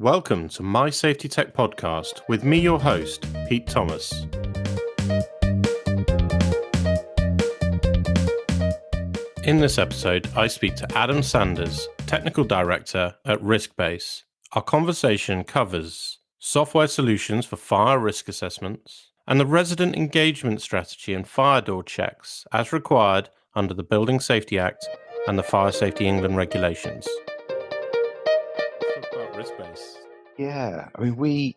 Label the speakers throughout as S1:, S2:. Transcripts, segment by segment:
S1: Welcome to My Safety Tech Podcast with me, your host, Pete Thomas. In this episode, I speak to Adam Sanders, Technical Director at Riskbase. Our conversation covers software solutions for fire risk assessments and the resident engagement strategy and fire door checks as required under the Building Safety Act and the Fire Safety England regulations. Let's talk about Riskbase.
S2: Yeah, I mean, we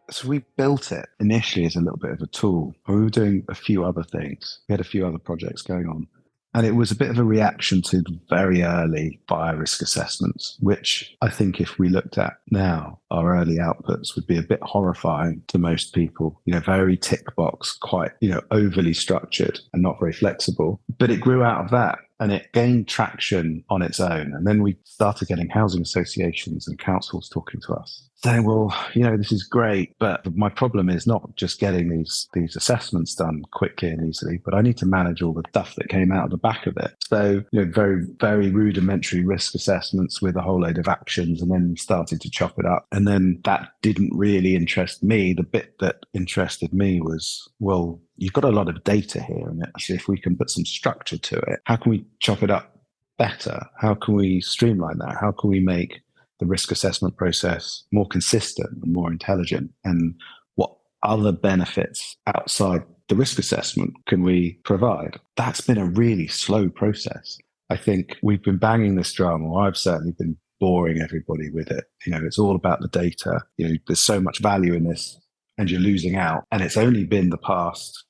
S2: built it initially as a little bit of a tool. We were doing a few other things. We had a few other projects going on. And it was a bit of a reaction to very early fire risk assessments, which I think if we looked at now, our early outputs would be a bit horrifying to most people. Very tick box, quite, overly structured and not very flexible. But it grew out of that and it gained traction on its own. And then we started getting housing associations and councils talking to us, saying, well, this is great, but my problem is not just getting these assessments done quickly and easily, but I need to manage all the stuff that came out of the back of it. So, very, very rudimentary risk assessments with a whole load of actions, and then started to chop it up. And then that didn't really interest me. The bit that interested me was, well, you've got a lot of data here, and actually, if we can put some structure to it, how can we chop it up better? How can we streamline that? How can we make the risk assessment process more consistent and more intelligent? And what other benefits outside the risk assessment can we provide? That's been a really slow process. I think we've been banging this drum, or I've certainly been boring everybody with it. It's all about the data. There's so much value in this and you're losing out. And it's only been the past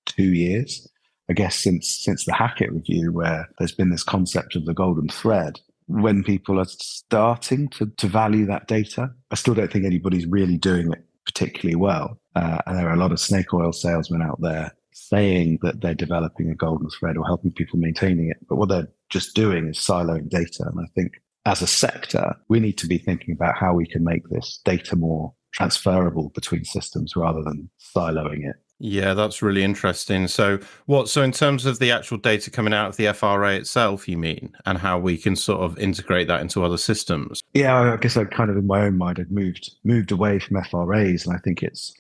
S2: 2 years, I guess, since the Hackett review, where there's been this concept of the golden thread, when people are starting to value that data. I still don't think anybody's really doing it particularly well. And there are a lot of snake oil salesmen out there saying that they're developing a golden thread or helping people maintaining it. But what they're just doing is siloing data. And I think as a sector, we need to be thinking about how we can make this data more transferable between systems rather than siloing it.
S1: Yeah, that's really interesting. So in terms of the actual data coming out of the FRA itself, you mean, and how we can sort of integrate that into other systems?
S2: Yeah, I guess I kind of, in my own mind, I'd moved away from FRAs, and I think it's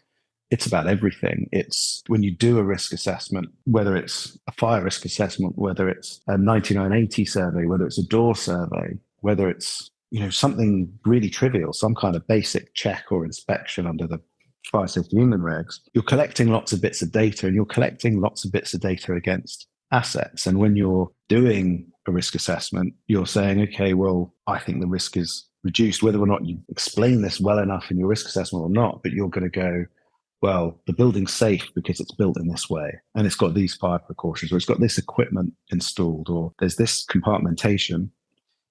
S2: about everything. It's when you do a risk assessment, whether it's a fire risk assessment, whether it's a 9980 survey, whether it's a door survey, whether it's something really trivial, some kind of basic check or inspection under the Fire Safety England regs, you're collecting lots of bits of data, and you're collecting lots of bits of data against assets. And when you're doing a risk assessment, you're saying, okay, well, I think the risk is reduced, whether or not you explain this well enough in your risk assessment or not, but you're going to go, well, the building's safe because it's built in this way, and it's got these fire precautions, or it's got this equipment installed, or there's this compartmentation,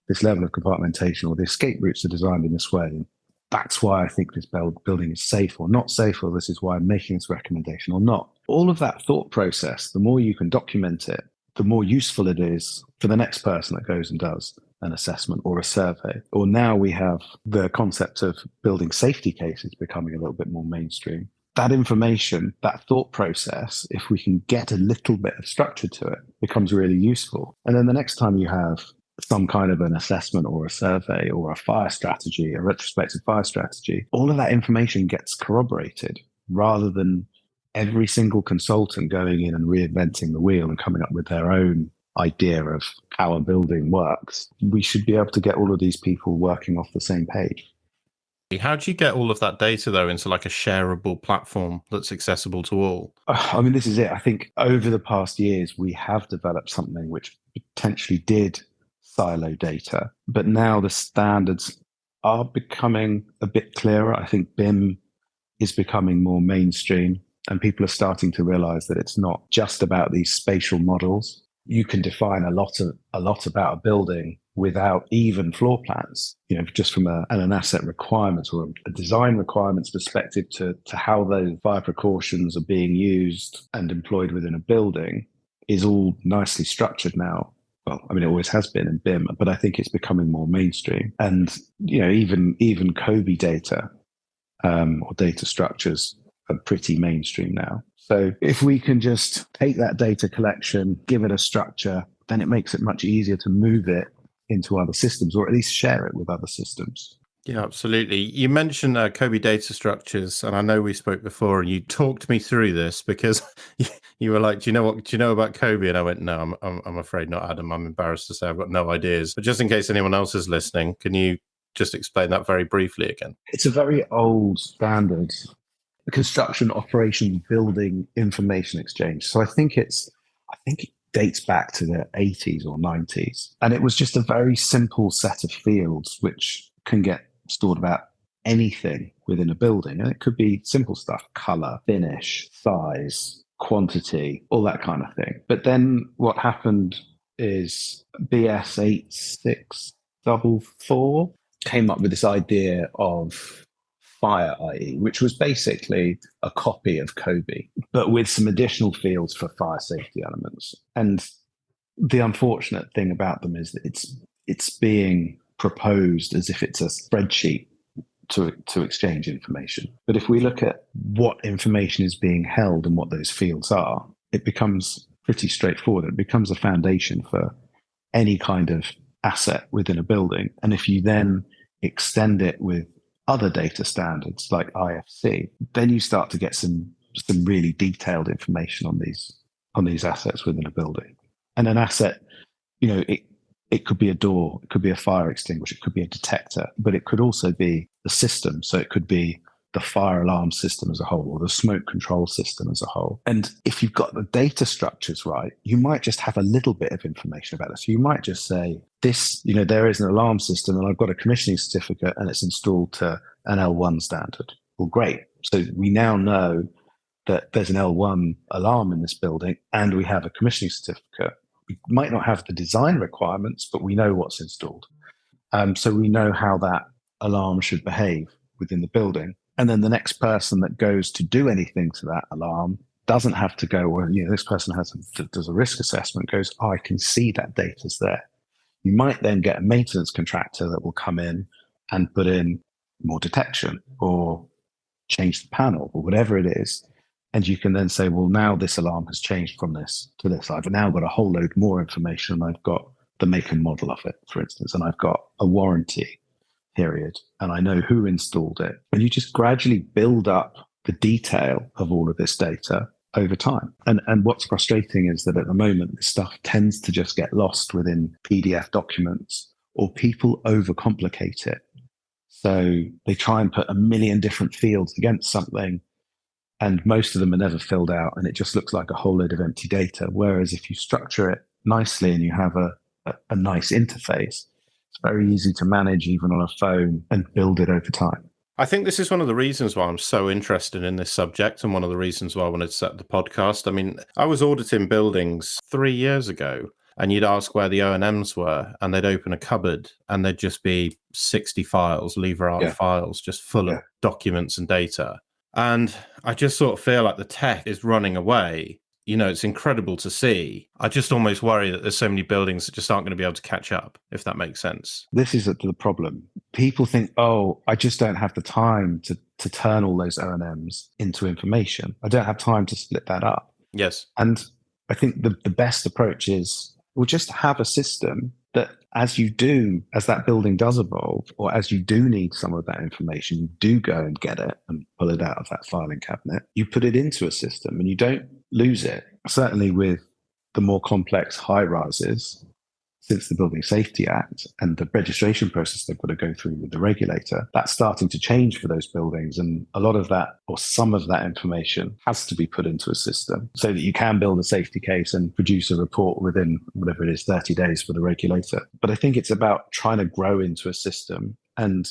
S2: this level of compartmentation, or the escape routes are designed in this way. That's why I think this building is safe or not safe, or this is why I'm making this recommendation or not. All of that thought process, the more you can document it, the more useful it is for the next person that goes and does an assessment or a survey. Or now we have the concept of building safety cases becoming a little bit more mainstream. That information, that thought process, if we can get a little bit of structure to it, becomes really useful. And then the next time you have some kind of an assessment or a survey or a fire strategy, a retrospective fire strategy, all of that information gets corroborated rather than every single consultant going in and reinventing the wheel and coming up with their own idea of how a building works. We should be able to get all of these people working off the same page.
S1: How do you get all of that data, though, into like a shareable platform that's accessible to all?
S2: This is it. I think over the past years, we have developed something which potentially did silo data, but now the standards are becoming a bit clearer. I think BIM is becoming more mainstream, and people are starting to realize that it's not just about these spatial models. You can define a lot about a building without even floor plans, just from an asset requirements or a design requirements perspective to how those fire precautions are being used and employed within a building is all nicely structured now. Well, it always has been in BIM, but I think it's becoming more mainstream. And, even COBie data or data structures are pretty mainstream now. So if we can just take that data collection, give it a structure, then it makes it much easier to move it into other systems, or at least share it with other systems.
S1: Yeah, absolutely. You mentioned Kobe data structures, and I know we spoke before, and you talked me through this because you were like, "Do you know what? Do you know about Kobe?" And I went, "No, I'm afraid not, Adam. I'm embarrassed to say I've got no ideas." But just in case anyone else is listening, can you just explain that very briefly again?
S2: It's a very old standard, construction, operation, building, information exchange. So I think it dates back to the 80s or 90s. And it was just a very simple set of fields which can get stored about anything within a building. And it could be simple stuff, color, finish, size, quantity, all that kind of thing. But then what happened is BS 8644 came up with this idea of Fire IE, which was basically a copy of Kobe, but with some additional fields for fire safety elements. And the unfortunate thing about them is that it's being proposed as if it's a spreadsheet to exchange information. But if we look at what information is being held and what those fields are, it becomes pretty straightforward. It becomes a foundation for any kind of asset within a building. And if you then extend it with other data standards like IFC, then you start to get some really detailed information on these assets within a building. And an asset, it could be a door, it could be a fire extinguisher, it could be a detector, but it could also be the system. So it could be the fire alarm system as a whole or the smoke control system as a whole. And if you've got the data structures right, you might just have a little bit of information about it. So you might just say, there is an alarm system and I've got a commissioning certificate and it's installed to an L1 standard. Well, great. So we now know that there's an L1 alarm in this building and we have a commissioning certificate. We might not have the design requirements, but we know what's installed. So we know how that alarm should behave within the building. And then the next person that goes to do anything to that alarm doesn't have to go, well, this person does a risk assessment, goes, oh, I can see that data's there. You might then get a maintenance contractor that will come in and put in more detection or change the panel or whatever it is. And you can then say, well, now this alarm has changed from this to this. I've now got a whole load more information. I've got the make and model of it, for instance, and I've got a warranty period and I know who installed it. And you just gradually build up the detail of all of this data over time. And what's frustrating is that at the moment, this stuff tends to just get lost within PDF documents or people overcomplicate it. So they try and put a million different fields against something and most of them are never filled out and it just looks like a whole load of empty data. Whereas if you structure it nicely and you have a nice interface, it's very easy to manage even on a phone and build it over time.
S1: I think this is one of the reasons why I'm so interested in this subject and one of the reasons why I wanted to set the podcast. I mean, I was auditing buildings 3 years ago and you'd ask where the O&Ms were and they'd open a cupboard and there'd just be 60 files, lever art files, just full of documents and data. And I just sort of feel like the tech is running away. It's incredible to see. I just almost worry that there's so many buildings that just aren't going to be able to catch up, if that makes sense.
S2: This is the problem. People think, oh, I just don't have the time to turn all those O&Ms into information. I don't have time to split that up.
S1: Yes.
S2: And I think the best approach is we'll just have a system that as that building does evolve, or as you do need some of that information, you do go and get it and pull it out of that filing cabinet. You put it into a system and you don't lose it. Certainly with the more complex high rises, since the Building Safety Act and the registration process they've got to go through with the regulator, that's starting to change for those buildings. And a lot of that or some of that information has to be put into a system so that you can build a safety case and produce a report within whatever it is, 30 days for the regulator. But I think it's about trying to grow into a system, and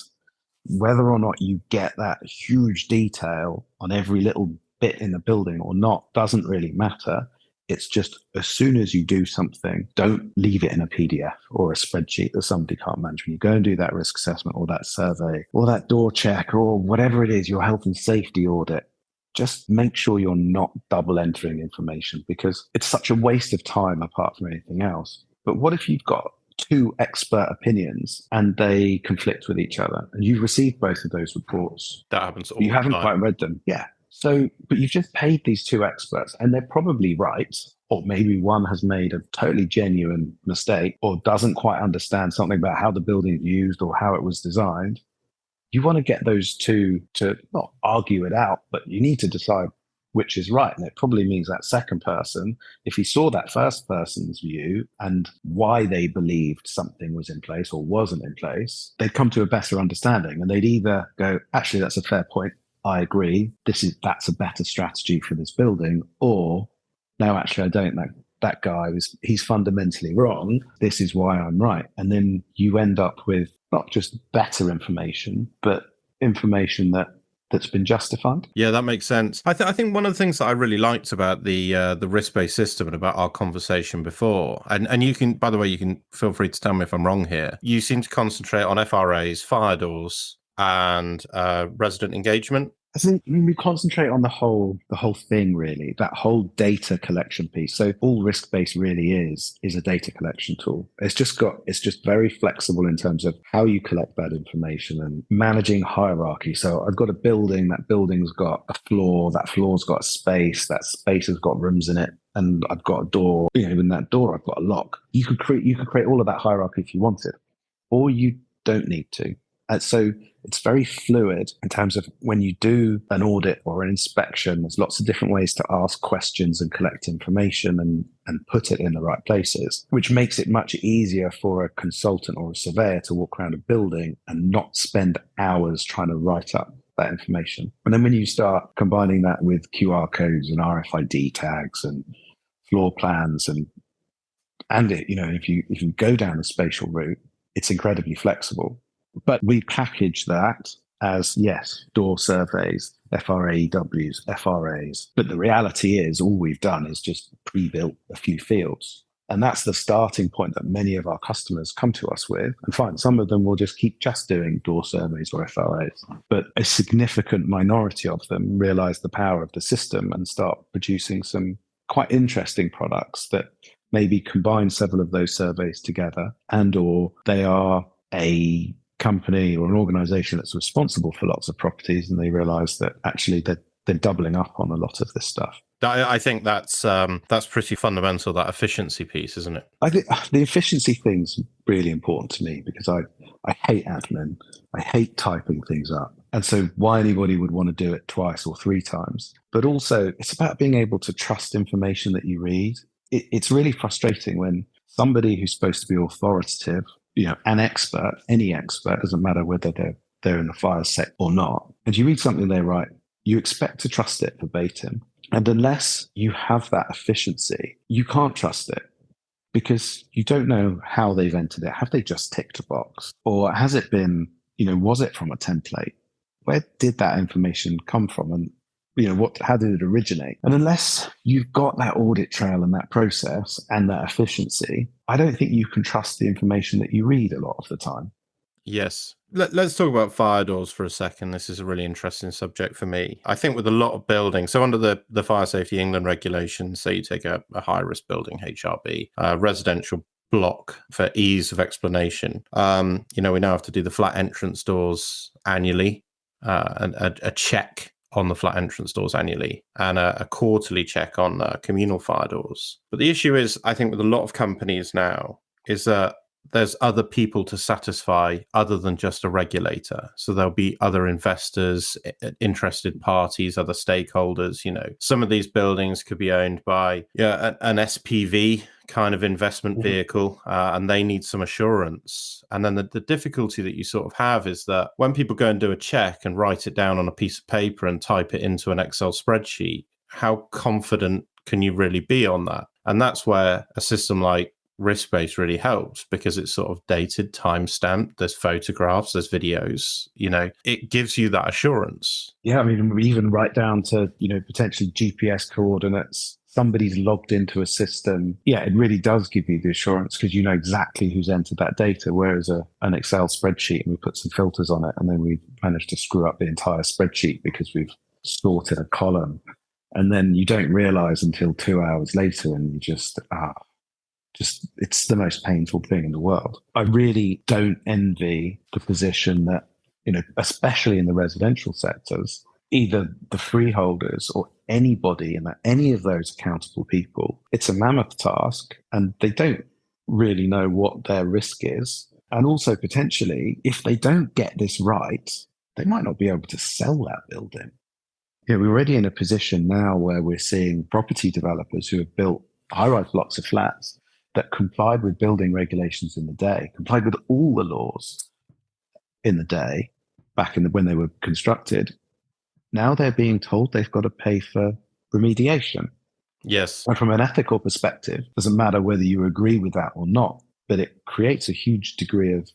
S2: whether or not you get that huge detail on every little bit in the building or not doesn't really matter. It's just as soon as you do something, don't leave it in a PDF or a spreadsheet that somebody can't manage. When you go and do that risk assessment or that survey or that door check or whatever it is, your health and safety audit, just make sure you're not double entering information because it's such a waste of time apart from anything else. But what if you've got two expert opinions and they conflict with each other and you've received both of those reports?
S1: That happens all the time.
S2: You haven't quite read them. Yeah. So, but you've just paid these two experts and they're probably right. Or maybe one has made a totally genuine mistake or doesn't quite understand something about how the building is used or how it was designed. you want to get those two to not argue it out, but you need to decide which is right. And it probably means that second person, if he saw that first person's view and why they believed something was in place or wasn't in place, they'd come to a better understanding, and they'd either go, actually, that's a fair point, I agree, that's a better strategy for this building, or no, actually, I don't. That guy he's fundamentally wrong. This is why I'm right. And then you end up with not just better information, but information that's been justified.
S1: Yeah, that makes sense. I think one of the things that I really liked about the risk-based system and about our conversation before, and you can, by the way, you can feel free to tell me if I'm wrong here. You seem to concentrate on FRAs, fire doors, and resident engagement.
S2: I think we concentrate on the whole thing, really, that whole data collection piece. So all risk-based really is a data collection tool. It's just very flexible in terms of how you collect that information and managing hierarchy. So I've got a building, that building's got a floor, that floor's got a space, that space has got rooms in it, and I've got a door, in that door I've got a lock. You could create all of that hierarchy if you wanted, or you don't need to. So it's very fluid in terms of when you do an audit or an inspection, there's lots of different ways to ask questions and collect information and put it in the right places, which makes it much easier for a consultant or a surveyor to walk around a building and not spend hours trying to write up that information. And then when you start combining that with QR codes and RFID tags and floor plans and if you go down the spatial route, it's incredibly flexible. But we package that as, yes, door surveys, FRAEWs, FRAs. But the reality is all we've done is just pre-built a few fields. And that's the starting point that many of our customers come to us with. And fine, some of them will just keep just doing door surveys or FRAs. But a significant minority of them realize the power of the system and start producing some quite interesting products that maybe combine several of those surveys together, and or they are a company or an organization that's responsible for lots of properties, and they realize that actually they're doubling up on a lot of this stuff.
S1: I think that's pretty fundamental, that efficiency piece, isn't it?
S2: I think the efficiency thing's really important to me because I hate admin. I hate typing things up. And so why anybody would want to do it twice or three times. But also it's about being able to trust information that you read. It's really frustrating when somebody who's supposed to be authoritative, an expert, any expert, doesn't matter whether they're in the fire sector or not, and you read something they write, you expect to trust it verbatim. And unless you have that efficiency, you can't trust it because you don't know how they've entered it. Have they just ticked a box? Or has it been, was it from a template? Where did that information come from? And how did it originate? And unless you've got that audit trail and that process and that efficiency, I don't think you can trust the information that you read a lot of the time.
S1: Yes. Let's talk about fire doors for a second. This is a really interesting subject for me. I think with a lot of buildings, so under the Fire Safety England regulations, say you take a high-risk building, HRB, residential block for ease of explanation. We now have to do the flat entrance doors annually, and a check on the flat entrance doors annually, and a quarterly check on communal fire doors. But the issue is, I think with a lot of companies now, is that there's other people to satisfy other than just a regulator. So there'll be other investors, interested parties, other stakeholders. Some of these buildings could be owned by an SPV kind of investment vehicle, and they need some assurance. And then the difficulty that you sort of have is that when people go and do a check and write it down on a piece of paper and type it into an Excel spreadsheet, how confident can you really be on that? And that's where a system like risk-based really helps, because it's sort of dated, time-stamped, there's photographs, there's videos, it gives you that assurance.
S2: Yeah, I mean, we even right down to, potentially GPS coordinates. Somebody's logged into a system. Yeah, it really does give you the assurance because you know exactly who's entered that data, whereas an Excel spreadsheet, and we put some filters on it, and then we managed to screw up the entire spreadsheet because we've sorted a column. And then you don't realize until 2 hours later, and you just it's the most painful thing in the world. I really don't envy the position that, especially in the residential sectors, either the freeholders or anybody in any of those accountable people, it's a mammoth task and they don't really know what their risk is. And also potentially, if they don't get this right, they might not be able to sell that building. We're already in a position now where we're seeing property developers who have built high-rise blocks of flats that complied with building regulations in the day, complied with all the laws in the day, when they were constructed. Now they're being told they've got to pay for remediation.
S1: Yes.
S2: And from an ethical perspective, it doesn't matter whether you agree with that or not, but it creates a huge degree of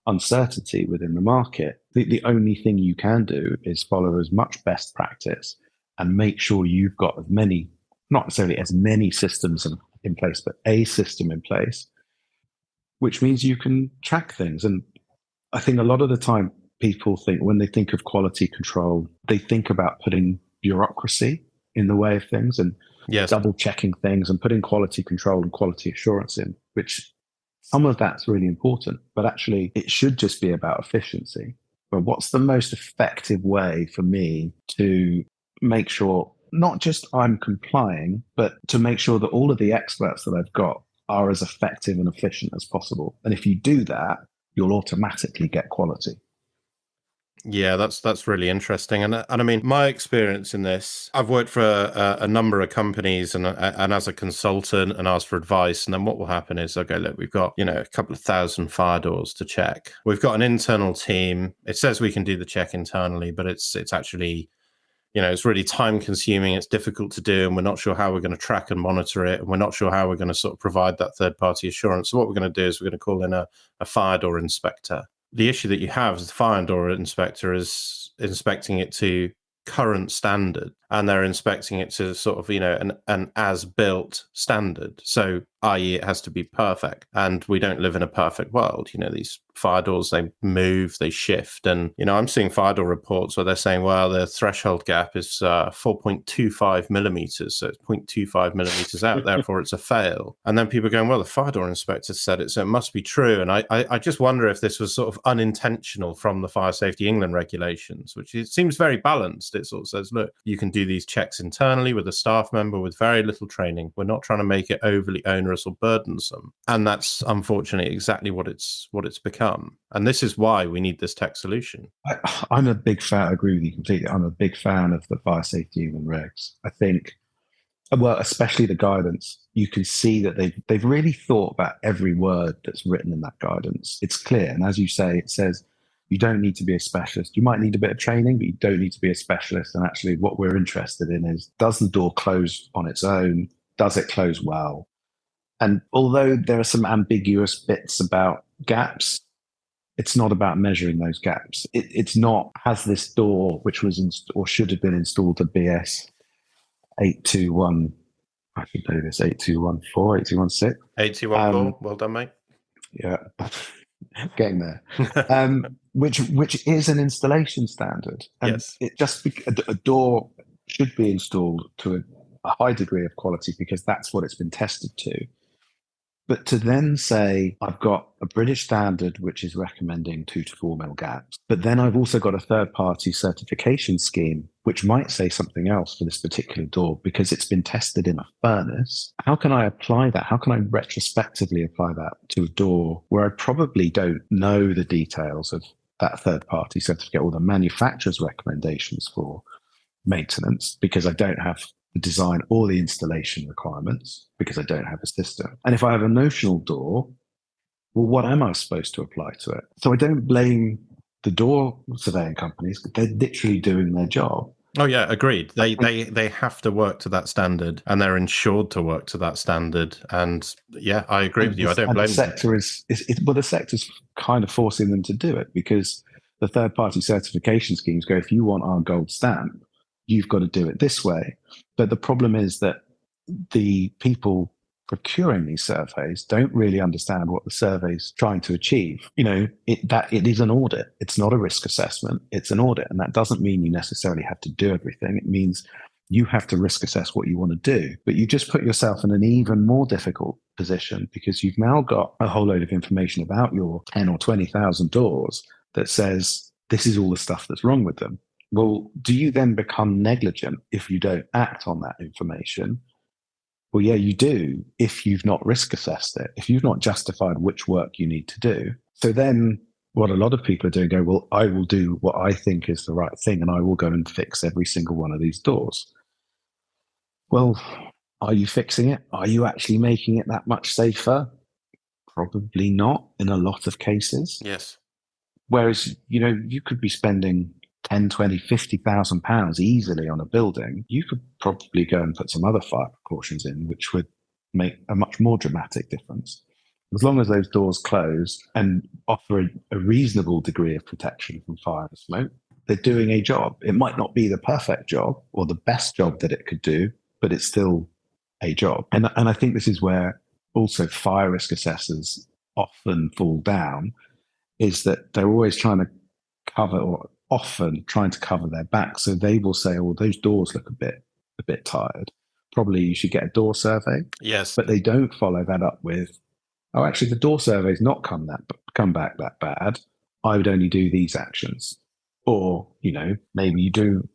S2: uncertainty within the market. The only thing you can do is follow as much best practice and make sure you've got as many, not necessarily as many systems in place, but a system in place, which means you can track things. And I think a lot of the time people think, when they think of quality control, they think about putting bureaucracy in the way of things and double checking things and putting quality control and quality assurance in, which some of that's really important, but actually it should just be about efficiency. But what's the most effective way for me to make sure not just I'm complying, but to make sure that all of the experts that I've got are as effective and efficient as possible? And if you do that, you'll automatically get quality.
S1: Yeah, that's really interesting, and I mean, my experience in this, I've worked for a number of companies, and as a consultant, and asked for advice, and then what will happen is, okay, look, we've got a couple of thousand fire doors to check. We've got an internal team. It says we can do the check internally, but it's actually, it's really time consuming. It's difficult to do, and we're not sure how we're going to track and monitor it, and we're not sure how we're going to sort of provide that third party assurance. So what we're going to do is we're going to call in a fire door inspector. The issue that you have is the fire door inspector is inspecting it to current standard, and they're inspecting it to sort of, an as-built standard. So, i.e., it has to be perfect. And we don't live in a perfect world. These fire doors, they move, they shift. And, I'm seeing fire door reports where they're saying, well, the threshold gap is 4.25 millimeters. So it's 0.25 millimeters out, therefore it's a fail. And then people are going, well, the fire door inspector said it, so it must be true. And I just wonder if this was sort of unintentional from the Fire Safety England regulations, which it seems very balanced. It sort of says, look, you can do these checks internally with a staff member with very little training. We're not trying to make it overly onerous or burdensome. And that's unfortunately exactly what it's become. And this is why we need this tech solution.
S2: I'm a big fan, I agree with you completely. I'm a big fan of the Fire Safety England regs. I think, well, especially the guidance, you can see that they've really thought about every word that's written in that guidance. It's clear. And as you say, it says, you don't need to be a specialist. You might need a bit of training, but you don't need to be a specialist. And actually what we're interested in is, does the door close on its own? Does it close well? And although there are some ambiguous bits about gaps, it's not about measuring those gaps. It's not, has this door, which was or should have been installed to BS 821, I should know this, 8214, 8216.
S1: 8214, well done, mate.
S2: Yeah, getting there. Which is an installation standard. And
S1: yes.
S2: It just a door should be installed to a high degree of quality because that's what it's been tested to. But to then say, I've got a British standard which is recommending 2 to 4 mil gaps, but then I've also got a third-party certification scheme which might say something else for this particular door because it's been tested in a furnace. How can I apply that? How can I retrospectively apply that to a door where I probably don't know the details of that third-party certificate or the manufacturer's recommendations for maintenance because I don't have the design or the installation requirements because I don't have a system. And if I have a notional door, well, what am I supposed to apply to it? So I don't blame the door surveying companies. They're literally doing their job.
S1: Oh yeah, agreed. They have to work to that standard, and they're insured to work to that standard. And yeah, I agree with you. I don't blame
S2: the sector them. The sector's kind of forcing them to do it because the third-party certification schemes go, if you want our gold stamp, you've got to do it this way. But the problem is that the people procuring these surveys don't really understand what the survey's trying to achieve. It is an audit. It's not a risk assessment. It's an audit. And that doesn't mean you necessarily have to do everything. It means you have to risk assess what you want to do. But you just put yourself in an even more difficult position because you've now got a whole load of information about your 10 or 20,000 doors that says this is all the stuff that's wrong with them. Well, do you then become negligent if you don't act on that information? Well, yeah, you do if you've not risk assessed it, if you've not justified which work you need to do. So then what a lot of people are doing, go, well, I will do what I think is the right thing and I will go and fix every single one of these doors. Well, are you fixing it? Are you actually making it that much safer? Probably not in a lot of cases.
S1: Yes.
S2: Whereas, you could be spending 10, 20, 50,000 pounds easily on a building. You could probably go and put some other fire precautions in, which would make a much more dramatic difference. As long as those doors close and offer a reasonable degree of protection from fire and smoke, they're doing a job. It might not be the perfect job or the best job that it could do, but it's still a job. And I think this is where also fire risk assessors often fall down, is that they're always trying to cover, or often trying to cover their back. So they will say, oh, those doors look a bit tired. Probably you should get a door survey.
S1: Yes.
S2: But they don't follow that up with, oh, actually, the door survey's not come back that bad. I would only do these actions. Or, maybe you do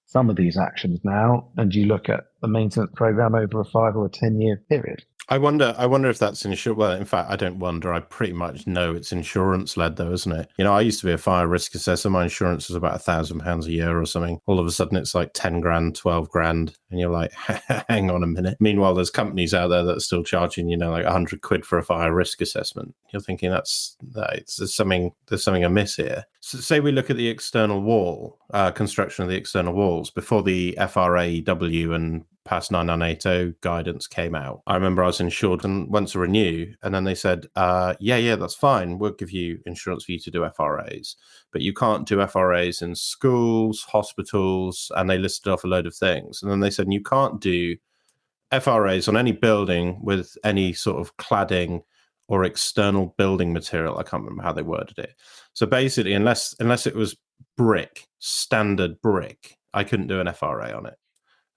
S2: some of these actions now and you look at the maintenance program over a 5 or a 10-year period.
S1: I wonder if that's insurance. Well, in fact, I don't wonder. I pretty much know it's insurance led, though, isn't it? I used to be a fire risk assessor. My insurance was about £1,000 a year or something. All of a sudden, it's like 10 grand, 12 grand, and you're like, hang on a minute. Meanwhile, there's companies out there that are still charging, like 100 quid for a fire risk assessment. You're thinking there's something amiss here. So say we look at the external wall, construction of the external walls before the FRAEW and past 9980 guidance came out. I remember I was insured and went to renew, and then they said, yeah, that's fine. We'll give you insurance for you to do FRAs, but you can't do FRAs in schools, hospitals, and they listed off a load of things. And then they said, you can't do FRAs on any building with any sort of cladding or external building material. I can't remember how they worded it. So basically, unless it was standard brick, I couldn't do an FRA on it.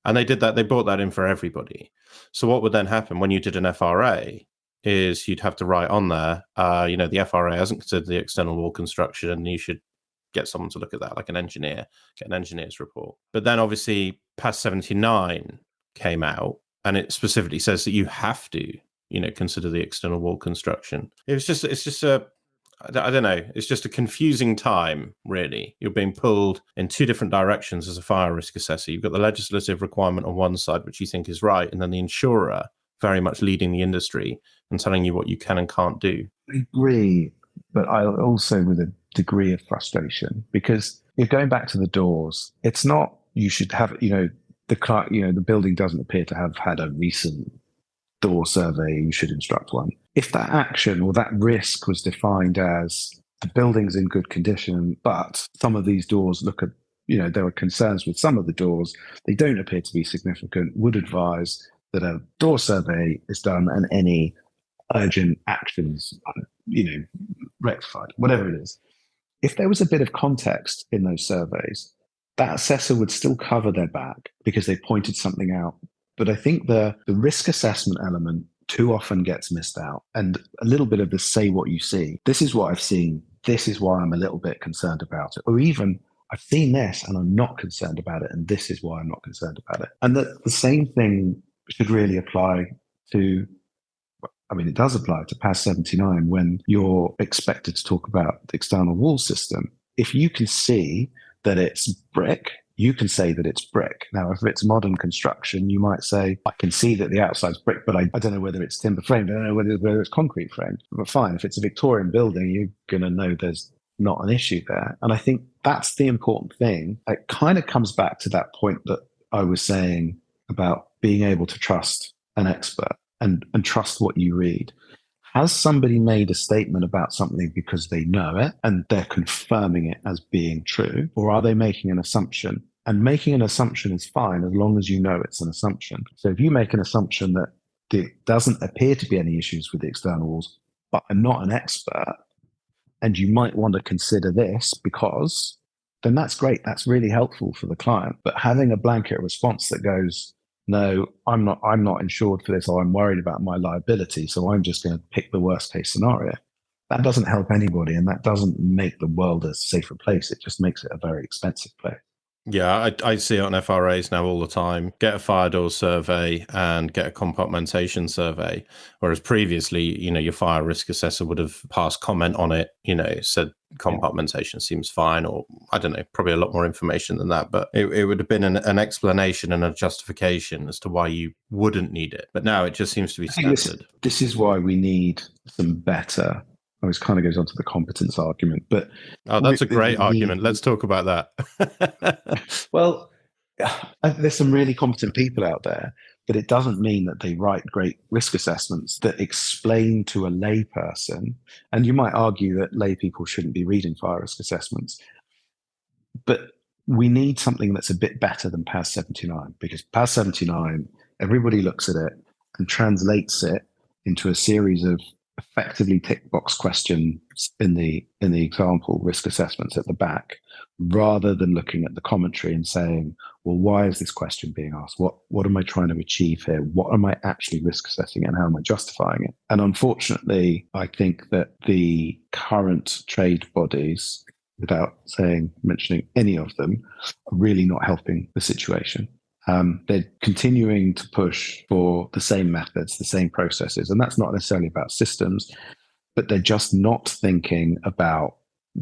S1: And they did that. They brought that in for everybody. So what would then happen when you did an FRA is you'd have to write on there, the FRA hasn't considered the external wall construction, and you should get someone to look at that, like an engineer, get an engineer's report. But then obviously past 79 came out, and it specifically says that you have to, consider the external wall construction. It's just I don't know. It's just a confusing time, really. You're being pulled in two different directions as a fire risk assessor. You've got the legislative requirement on one side, which you think is right, and then the insurer very much leading the industry and telling you what you can and can't do.
S2: I agree, but I also with a degree of frustration, because you're going back to the doors. It's not you should have, the building doesn't appear to have had a recent door survey, you should instruct one. If that action or that risk was defined as the building's in good condition, but some of these doors there were concerns with some of the doors, they don't appear to be significant, would advise that a door survey is done and any urgent actions, rectified, whatever it is. If there was a bit of context in those surveys, that assessor would still cover their back because they pointed something out. But I think the risk assessment element too often gets missed out, and a little bit of the say what you see. This is what I've seen. This is why I'm a little bit concerned about it. Or even I've seen this and I'm not concerned about it, and this is why I'm not concerned about it. And the same thing should really apply to, it does apply to PAS 79 when you're expected to talk about the external wall system. If you can see that it's brick, you can say that it's brick. Now, if it's modern construction, you might say, I can see that the outside's brick, but I don't know whether it's timber framed. I don't know whether it's concrete framed. But fine, if it's a Victorian building, you're going to know there's not an issue there. And I think that's the important thing. It kind of comes back to that point that I was saying about being able to trust an expert and trust what you read. Has somebody made a statement about something because they know it and they're confirming it as being true? Or are they making an assumption? And making an assumption is fine as long as you know it's an assumption. So if you make an assumption that there doesn't appear to be any issues with the external walls, but I'm not an expert, and you might want to consider this because, then that's great. That's really helpful for the client. But having a blanket response that goes, no, I'm not insured for this, or I'm worried about my liability, so I'm just going to pick the worst case scenario. That doesn't help anybody, and that doesn't make the world a safer place. It just makes it a very expensive place.
S1: Yeah, I see it on FRAs now all the time. Get a fire door survey and get a compartmentation survey. Whereas previously, your fire risk assessor would have passed comment on it, said
S2: Yeah.
S1: compartmentation seems fine, or I don't know, probably a lot more information than that. But it would have been an explanation and a justification as to why you wouldn't need it. But now it just seems to be
S2: I think
S1: standard.
S2: this is why we need some better. Oh, this kind of goes on to the competence argument, but
S1: That's a great argument. Let's talk about that.
S2: Well, there's some really competent people out there, but it doesn't mean that they write great risk assessments that explain to a layperson. And you might argue that lay people shouldn't be reading fire risk assessments, but we need something that's a bit better than PAS 79, because PAS 79, everybody looks at it and translates it into a series of effectively tick box questions in the example risk assessments at the back, rather than looking at the commentary and saying, well, why is this question being asked? What am I trying to achieve here? What am I actually risk assessing and how am I justifying it? And unfortunately, I think that the current trade bodies, without mentioning any of them, are really not helping the situation. They're continuing to push for the same methods, the same processes, and that's not necessarily about systems, but they're just not thinking about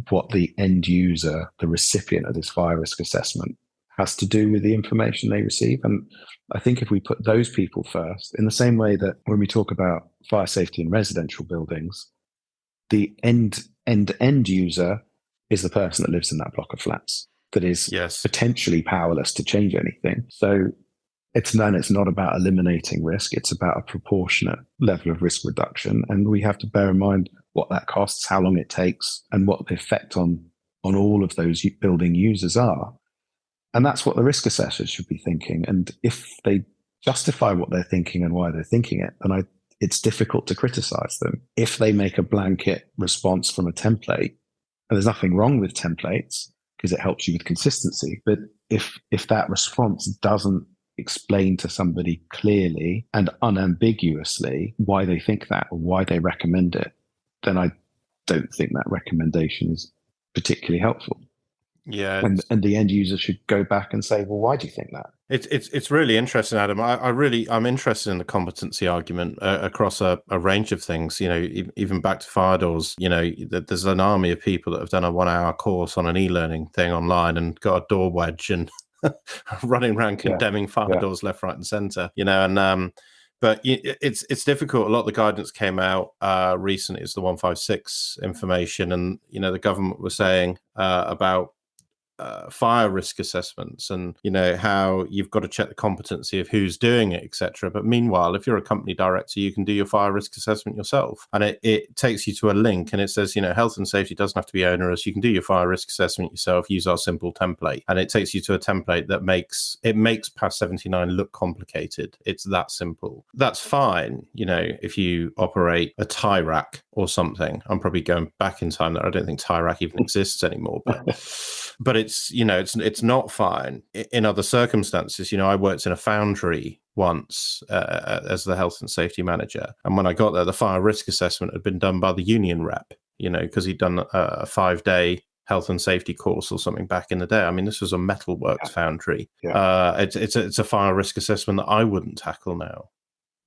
S2: what the end user, the recipient of this fire risk assessment, has to do with the information they receive. And I think if we put those people first, in the same way that when we talk about fire safety in residential buildings, the end user is the person that lives in that block of flats, that is potentially powerless to change anything. So it's not about eliminating risk. It's about a proportionate level of risk reduction. And we have to bear in mind what that costs, how long it takes, and what the effect on all of those building users are. And that's what the risk assessors should be thinking. And if they justify what they're thinking and why they're thinking it, then it's difficult to criticize them. If they make a blanket response from a template, and there's nothing wrong with templates because it helps you with consistency. But if that response doesn't explain to somebody clearly and unambiguously why they think that or why they recommend it, then I don't think that recommendation is particularly helpful.
S1: Yeah,
S2: and the end user should go back and say, well, why do you think that?
S1: It's really interesting, Adam. I'm interested in the competency argument across a range of things. Even back to fire doors. There's an army of people that have done a 1-hour course on an e-learning thing online and got a door wedge and running around condemning fire doors left, right, and centre. But it's difficult. A lot of the guidance came out recently. It's the 156 information, and the government was saying about fire risk assessments and how you've got to check the competency of who's doing it, etc. But meanwhile, if you're a company director, you can do your fire risk assessment yourself, and it takes you to a link and it says health and safety doesn't have to be onerous. You can do your fire risk assessment yourself, use our simple template, and it takes you to a template that makes PAS 79 look complicated. It's that simple. That's fine if you operate a tie rack or something. I'm probably going back in time there. I don't think tie rack even exists anymore, but it's not fine in other circumstances. I worked in a foundry once as the health and safety manager, and when I got there, the fire risk assessment had been done by the union rep, because he'd done a 5-day health and safety course or something back in the day. I mean, this was a metalworks foundry. It's a fire risk assessment that I wouldn't tackle now.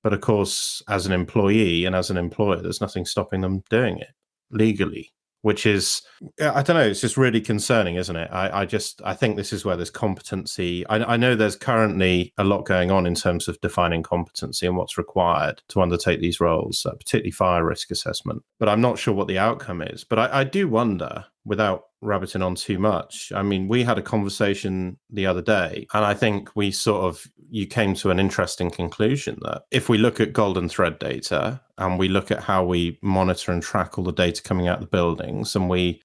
S1: But of course, as an employee and as an employer, there's nothing stopping them doing it legally, which is, I don't know, it's just really concerning, isn't it? I think this is where there's competency. I know there's currently a lot going on in terms of defining competency and what's required to undertake these roles, particularly fire risk assessment. But I'm not sure what the outcome is. But I do wonder, without rabbiting on too much, I mean, we had a conversation the other day, and I think you came to an interesting conclusion that if we look at golden thread data and we look at how we monitor and track all the data coming out of the buildings, and we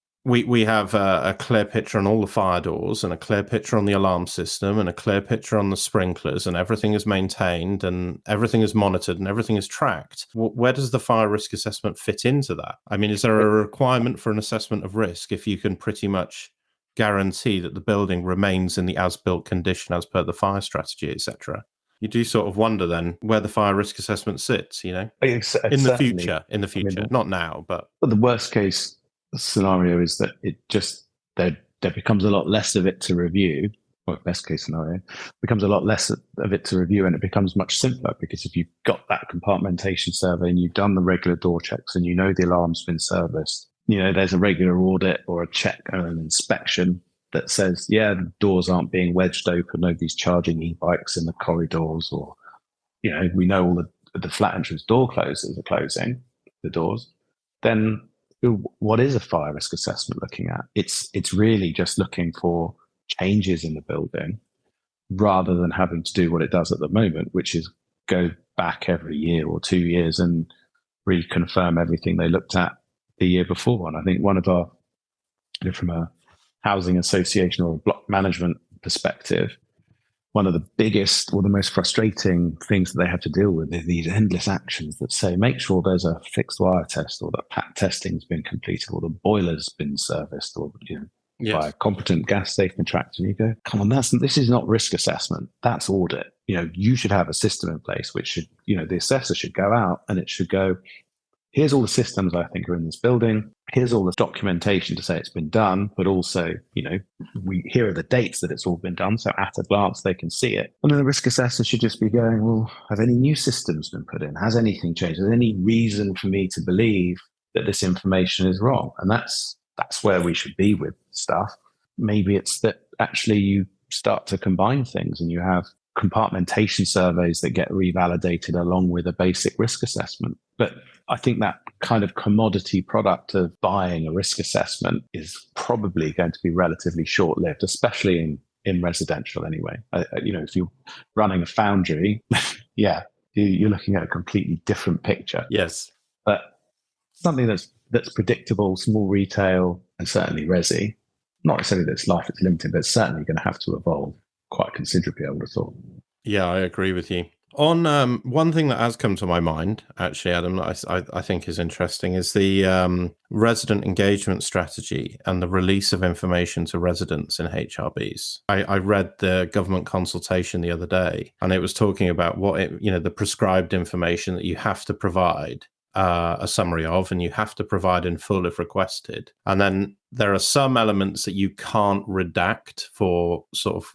S1: have a clear picture on all the fire doors and a clear picture on the alarm system and a clear picture on the sprinklers, and everything is maintained and everything is monitored and everything is tracked, where does the fire risk assessment fit into that? I mean, is there a requirement for an assessment of risk if you can pretty much guarantee that the building remains in the as-built condition as per the fire strategy, etc.? You do sort of wonder then where the fire risk assessment sits, in the future, not now, but
S2: the worst case scenario is that there becomes a lot less of it to review, well, best case scenario, becomes a lot less of it to review, and it becomes much simpler because if you've got that compartmentation survey and you've done the regular door checks and you know the alarm's been serviced, there's a regular audit or a check or an inspection that says, yeah, the doors aren't being wedged open, nobody's charging e-bikes in the corridors, or, we know all the flat entrance door closers are closing the doors, then what is a fire risk assessment looking at? It's really just looking for changes in the building rather than having to do what it does at the moment, which is go back every year or 2 years and reconfirm everything they looked at the year before. And I think one of our, from a housing association or a block management perspective, one of the biggest or the most frustrating things that they have to deal with are these endless actions that say, make sure there's a fixed wire test, or that PAT testing's been completed, or the boiler's been serviced, or by a competent gas safe contractor. And you go, come on, this is not risk assessment. That's audit. You should have a system in place which should, the assessor should go out and it should go, here's all the systems I think are in this building. Here's all the documentation to say it's been done, but also, here are the dates that it's all been done. So at a glance, they can see it. And then the risk assessor should just be going, well, have any new systems been put in? Has anything changed? Is there any reason for me to believe that this information is wrong? And that's where we should be with stuff. Maybe it's that actually you start to combine things and you have compartmentation surveys that get revalidated along with a basic risk assessment. But I think that kind of commodity product of buying a risk assessment is probably going to be relatively short-lived, especially in residential anyway. If you're running a foundry, yeah, you're looking at a completely different picture.
S1: Yes.
S2: But something that's predictable, small retail, and certainly resi, not necessarily that its life is limited, but it's certainly going to have to evolve quite considerably, I would have thought.
S1: Yeah, I agree with you. On one thing that has come to my mind, actually, Adam, that I think is interesting is the resident engagement strategy and the release of information to residents in HRBs. I read the government consultation the other day, and it was talking about the prescribed information that you have to provide a summary of, and you have to provide in full if requested. And then there are some elements that you can't redact for sort of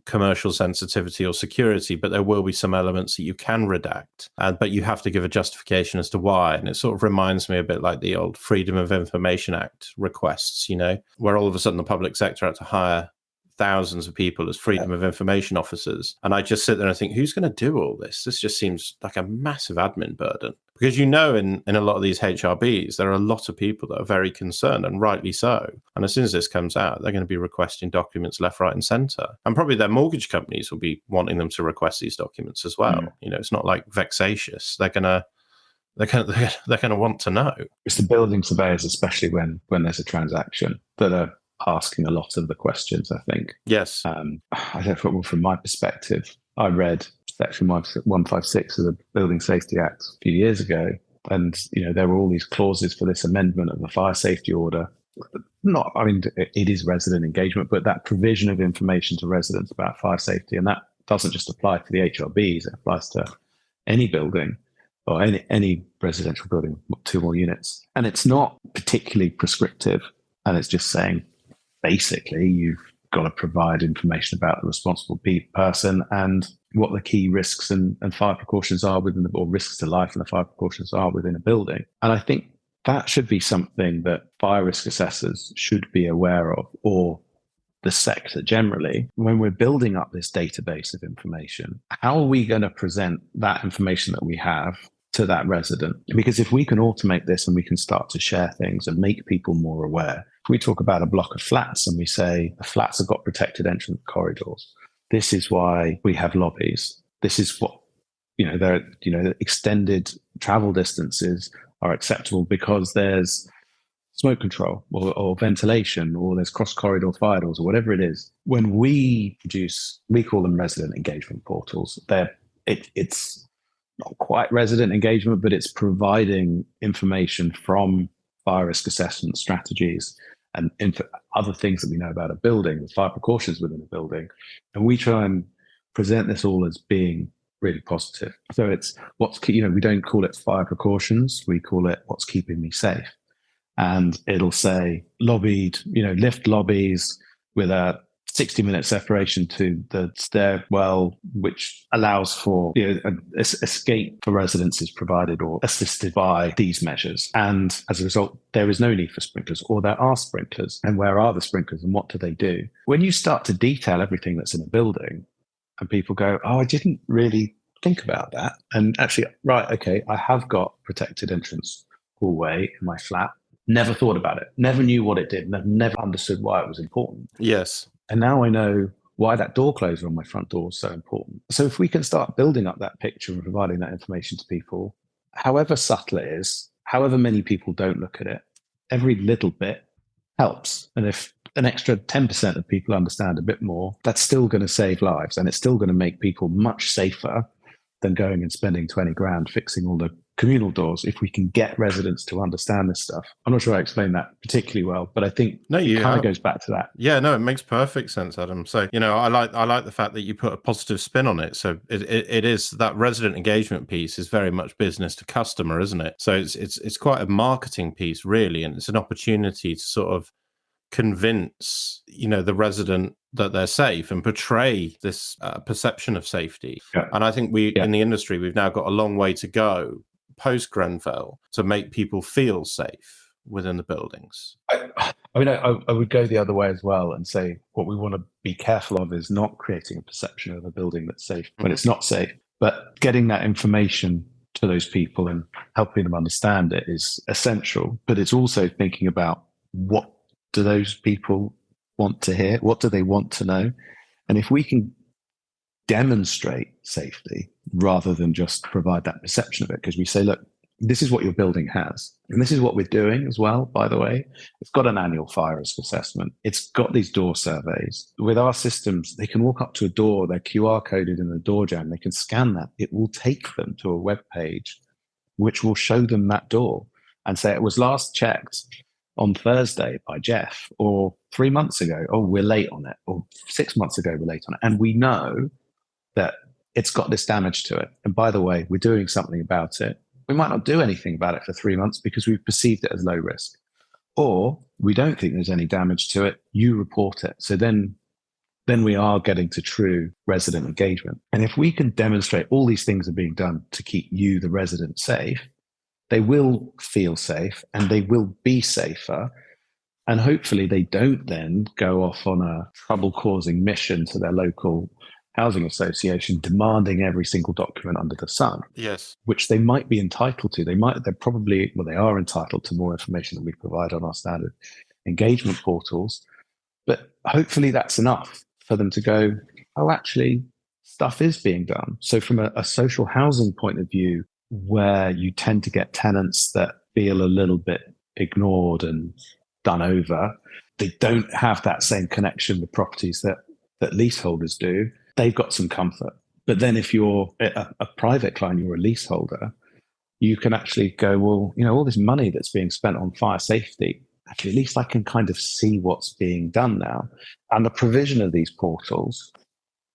S1: commercial sensitivity or security, but there will be some elements that you can redact, but you have to give a justification as to why. And it sort of reminds me a bit like the old Freedom of Information Act requests, where all of a sudden the public sector had to hire thousands of people as freedom of information officers. And I just sit there and I think, who's going to do all this? This just seems like a massive admin burden. Because in a lot of these HRBs, there are a lot of people that are very concerned, and rightly so. And as soon as this comes out, they're going to be requesting documents left, right, and centre. And probably their mortgage companies will be wanting them to request these documents as well. It's not like vexatious. They're going to want to know. It's
S2: the building surveyors, especially when there's a transaction, that are asking a lot of the questions, I think.
S1: Yes.
S2: I don't, from my perspective, I read Section 156 of the Building Safety Act a few years ago, and there were all these clauses for this amendment of the fire safety order. It is resident engagement, but that provision of information to residents about fire safety, and that doesn't just apply to the HRBs, it applies to any building or any residential building, 2 more units. And it's not particularly prescriptive, and it's just saying, basically, you've got to provide information about the responsible person and what the key risks and fire precautions are or risks to life and the fire precautions are within a building. And I think that should be something that fire risk assessors should be aware of, or the sector generally. When we're building up this database of information, how are we going to present that information that we have to that resident? Because if we can automate this and we can start to share things and make people more aware, if we talk about a block of flats and we say the flats have got protected entrance corridors, this is why we have lobbies. This is what, the extended travel distances are acceptable because there's smoke control or ventilation, or there's cross corridor fire doors, or whatever it is. When we call them resident engagement portals. It's not quite resident engagement, but it's providing information from fire risk assessment strategies and other things that we know about a building, the fire precautions within a building. And we try and present this all as being really positive. So it's we don't call it fire precautions, we call it what's keeping me safe. And it'll say lift lobbies with a 60-minute separation to the stairwell, which allows for escape for residents is provided or assisted by these measures. And as a result, there is no need for sprinklers, or there are sprinklers. And where are the sprinklers and what do they do? When you start to detail everything that's in a building and people go, oh, I didn't really think about that. And actually, right, okay, I have got protected entrance hallway in my flat. Never thought about it. Never knew what it did. Never understood why it was important.
S1: Yes.
S2: And now I know why that door closer on my front door is so important. So if we can start building up that picture and providing that information to people, however subtle it is, however many people don't look at it, every little bit helps. And if an extra 10% of people understand a bit more, that's still going to save lives. And it's still going to make people much safer than going and spending 20 grand fixing all the communal doors. If we can get residents to understand this stuff. I'm not sure I explained that particularly well, but I think it kind of goes back to that.
S1: Yeah, no, it makes perfect sense, Adam. So, I like the fact that you put a positive spin on it. So it is that resident engagement piece is very much business to customer, isn't it? So it's quite a marketing piece, really, and it's an opportunity to sort of convince the resident that they're safe and portray this perception of safety. Yeah. And I think in the industry, we've now got a long way to go post Grenfell to make people feel safe within the buildings.
S2: I would go the other way as well and say what we want to be careful of is not creating a perception of a building that's safe when it's not safe, but getting that information to those people and helping them understand it is essential. But it's also thinking about what do those people want to hear? What do they want to know? And if we can demonstrate safety rather than just provide that perception of it, because we say, look, this is what your building has. And this is what we're doing as well, by the way. It's got an annual fire risk assessment. It's got these door surveys. With our systems, they can walk up to a door, they're QR coded in the door jamb, they can scan that. It will take them to a web page which will show them that door and say it was last checked on Thursday by Jeff, or 3 months ago, oh, we're late on it, or 6 months ago, we're late on it. And we know that it's got this damage to it. And by the way, we're doing something about it. We might not do anything about it for 3 months because we've perceived it as low risk. Or we don't think there's any damage to it, you report it. So then we are getting to true resident engagement. And if we can demonstrate all these things are being done to keep you, the resident, safe, they will feel safe and they will be safer. And hopefully they don't then go off on a trouble-causing mission to their local housing association demanding every single document under the sun.
S1: Yes.
S2: Which they might be entitled to. They are entitled to more information than we provide on our standard engagement portals. But hopefully that's enough for them to go, oh, actually, stuff is being done. So from a social housing point of view, where you tend to get tenants that feel a little bit ignored and done over, they don't have that same connection with properties that leaseholders do. They've got some comfort. But then if you're a private client, you're a leaseholder, you can actually go, well, all this money that's being spent on fire safety, actually, at least I can kind of see what's being done now. And the provision of these portals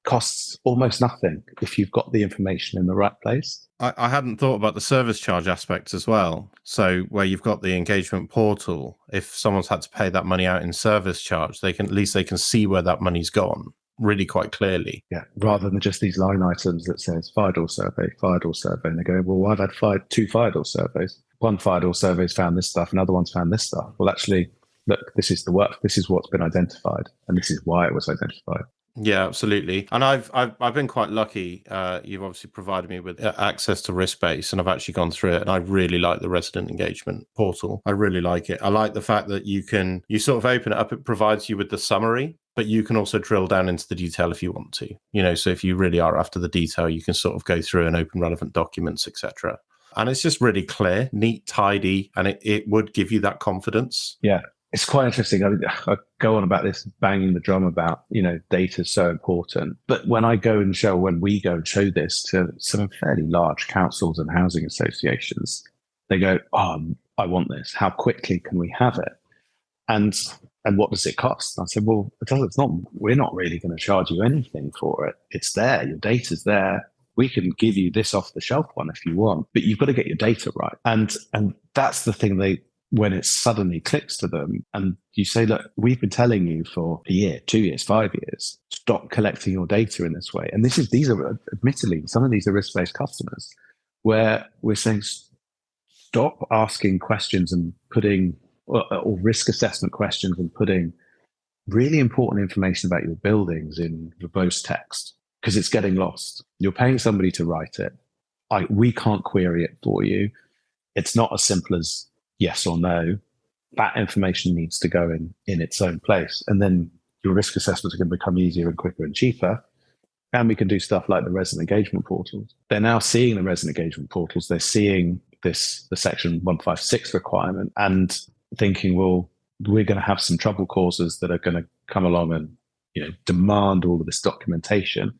S2: costs almost nothing if you've got the information in the right place.
S1: I hadn't thought about the service charge aspect as well. So where you've got the engagement portal, if someone's had to pay that money out in service charge, they can see where that money's gone really quite clearly.
S2: Yeah, rather than just these line items that says fire door survey, and they go, well, I've had 2 fire door surveys. One fire door survey's found this stuff, another one's found this stuff. Well, actually, look, this is the work, this is what's been identified, and this is why it was identified.
S1: Yeah, absolutely. And I've been quite lucky. You've obviously provided me with access to Riskbase, and I've actually gone through it, and I really like the resident engagement portal. I really like it. I like the fact that you sort of open it up. It provides you with the summary, but you can also drill down into the detail if you want to. So if you really are after the detail, you can sort of go through and open relevant documents, etc. And it's just really clear, neat, tidy, and it would give you that confidence.
S2: Yeah. It's quite interesting. I go on about this, banging the drum about, data is so important. But when we go and show this to some fairly large councils and housing associations, they go, oh, I want this. How quickly can we have it? And what does it cost? And I said, well, we're not really going to charge you anything for it. It's there. Your data's there. We can give you this off the shelf one if you want, but you've got to get your data right. And that's the thing when it suddenly clicks to them and you say, look, we've been telling you for a year, 2 years, 5 years, stop collecting your data in this way. And these are admittedly, some of these are risk-based customers where we're saying, stop asking questions and putting, or risk assessment questions and putting really important information about your buildings in verbose text because it's getting lost. You're paying somebody to write it. We can't query it for you. It's not as simple as yes or no. That information needs to go in its own place. And then your risk assessments are going to become easier and quicker and cheaper. And we can do stuff like the resident engagement portals. They're now seeing the resident engagement portals. They're seeing the section 156 requirement and thinking, well, we're going to have some trouble causers that are going to come along and demand all of this documentation.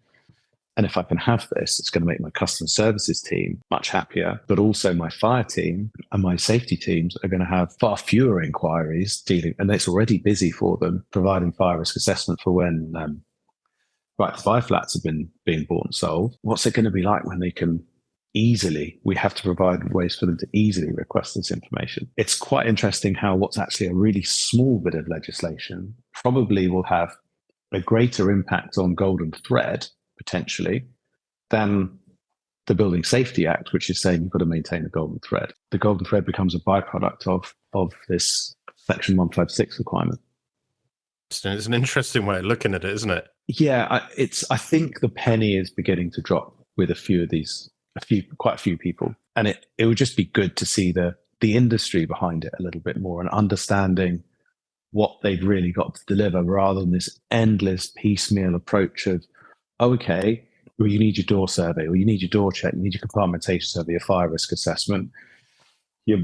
S2: And if I can have this, it's going to make my customer services team much happier, but also my fire team and my safety teams are going to have far fewer inquiries dealing, and it's already busy for them, providing fire risk assessment for when the fire flats have been being bought and sold. What's it going to be like when they can we have to provide ways for them to easily request this information. It's quite interesting how what's actually a really small bit of legislation probably will have a greater impact on golden thread potentially than the Building Safety Act, which is saying you've got to maintain a golden thread. The golden thread becomes a byproduct of this section 156 requirement.
S1: It's an interesting way of looking at it, isn't it?
S2: Yeah, I think the penny is beginning to drop with quite a few people, and it would just be good to see the industry behind it a little bit more and understanding what they've really got to deliver rather than this endless piecemeal approach of, okay, well, you need your door survey, or you need your door check, you need your compartmentation survey, your fire risk assessment, your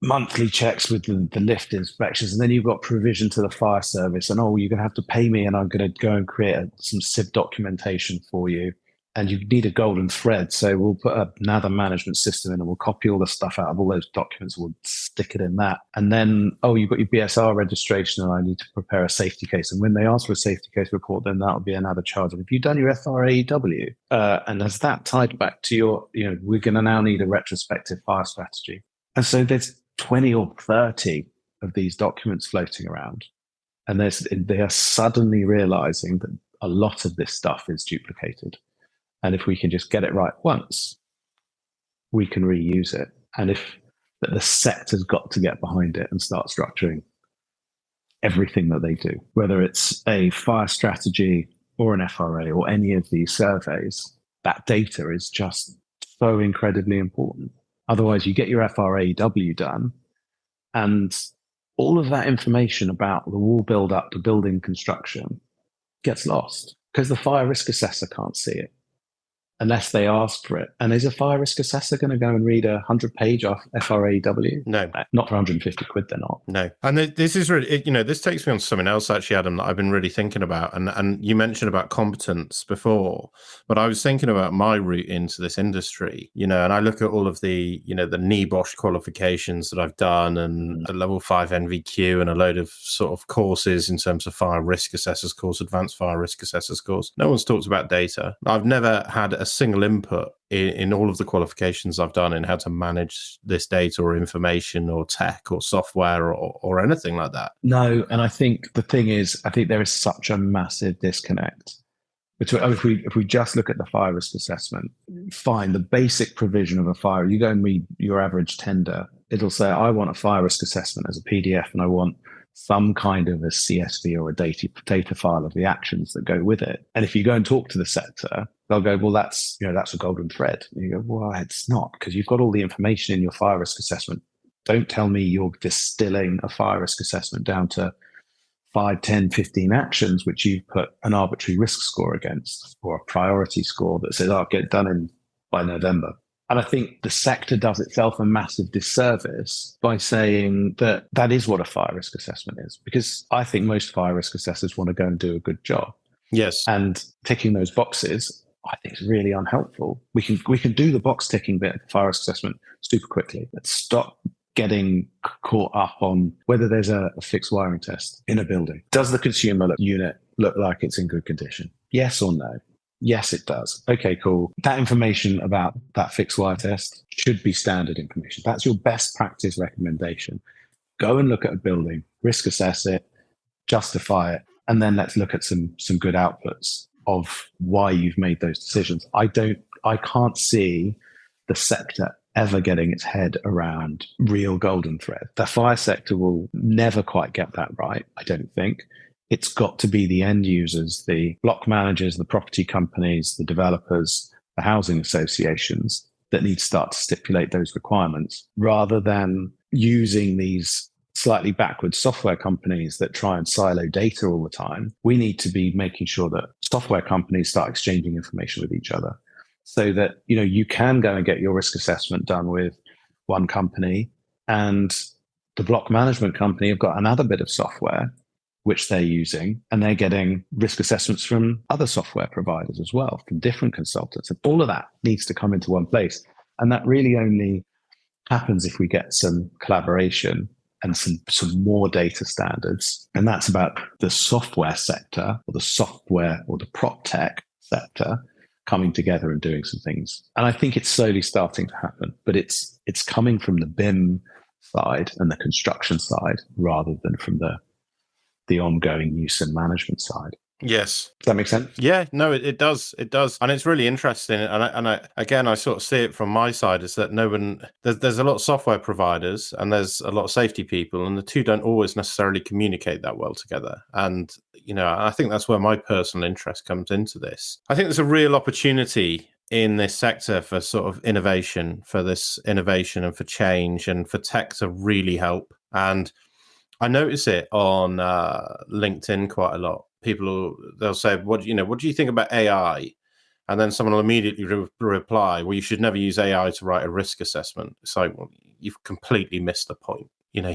S2: monthly checks with the lift inspections, and then you've got provision to the fire service, and you're going to have to pay me, and I'm going to go and create some SIB documentation for you, and you need a golden thread, so we'll put another management system in, and we'll copy all the stuff out of all those documents, we'll stick it in that, and then you've got your BSR registration, and I need to prepare a safety case, and when they ask for a safety case report, then that'll be another charge. And have you done your FRAEW? And has that tied back to your, we're going to now need a retrospective fire strategy, and so there's 20 or 30 of these documents floating around, and they are suddenly realizing that a lot of this stuff is duplicated. And if we can just get it right once, we can reuse it. And if the sector's got to get behind it and start structuring everything that they do, whether it's a fire strategy or an FRA or any of these surveys, that data is just so incredibly important. Otherwise, you get your FRAEW done, and all of that information about the wall build-up to building construction gets lost because the fire risk assessor can't see it unless they ask for it. And is a fire risk assessor going to go and read 100-page off FRAEW?
S1: No.
S2: Not for 150 quid, they're not.
S1: No. And this is really, this takes me on to something else, actually, Adam, that I've been really thinking about. And you mentioned about competence before, but I was thinking about my route into this industry, and I look at all of the, the NEBOSH qualifications that I've done and a level 5 NVQ and a load of sort of courses in terms of fire risk assessors course, advanced fire risk assessors course. No one's talked about data. I've never had a single input in all of the qualifications I've done in how to manage this data or information or tech or software or anything like that.
S2: No, and I think the thing is, I think there is such a massive disconnect between, if we just look at the fire risk assessment, fine, the basic provision of a fire, you go and read your average tender, it'll say, I want a fire risk assessment as a PDF and I want some kind of a CSV or a data file of the actions that go with it. And if you go and talk to the sector, they'll go, well, that's a golden thread. And you go, well, it's not, because you've got all the information in your fire risk assessment. Don't tell me you're distilling a fire risk assessment down to 5, 10, 15 actions, which you've put an arbitrary risk score against, or a priority score that says, get it done by November. And I think the sector does itself a massive disservice by saying that is what a fire risk assessment is, because I think most fire risk assessors want to go and do a good job.
S1: Yes.
S2: And ticking those boxes, I think, is really unhelpful. We can do the box ticking bit of the fire risk assessment super quickly. Let's stop getting caught up on whether there's a fixed wiring test in a building. Does the consumer unit look like it's in good condition? Yes or no? Yes, it does. Okay, cool. That information about that fixed wire test should be standard information. That's your best practice recommendation. Go and look at a building, risk assess it, justify it, and then let's look at some good outputs of why you've made those decisions. I can't see the sector ever getting its head around real golden thread. The fire sector will never quite get that right, I don't think. It's got to be the end users, the block managers, the property companies, the developers, the housing associations that need to start to stipulate those requirements rather than using these slightly backward software companies that try and silo data all the time. We need to be making sure that software companies start exchanging information with each other so that, you know, you can go and get your risk assessment done with one company and the block management company have got another bit of software which they're using, and they're getting risk assessments from other software providers as well, from different consultants. And all of that needs to come into one place. And that really only happens if we get some collaboration and some more data standards. And that's about the software sector or the software or the prop tech sector coming together and doing some things. And I think it's slowly starting to happen, but it's coming from the BIM side and the construction side rather than from the ongoing use and management side.
S1: Yes.
S2: Does that make sense?
S1: Yeah, no, it does. It does. And it's really interesting. And I sort of see it from my side is that there's a lot of software providers and there's a lot of safety people, and the two don't always necessarily communicate that well together. And, you know, I think that's where my personal interest comes into this. I think there's a real opportunity in this sector for sort of innovation, and for change and for tech to really help. And I notice it on LinkedIn quite a lot. They'll say, what do you think about AI? And then someone will immediately reply, well, you should never use AI to write a risk assessment. It's like, well, you've completely missed the point. You know,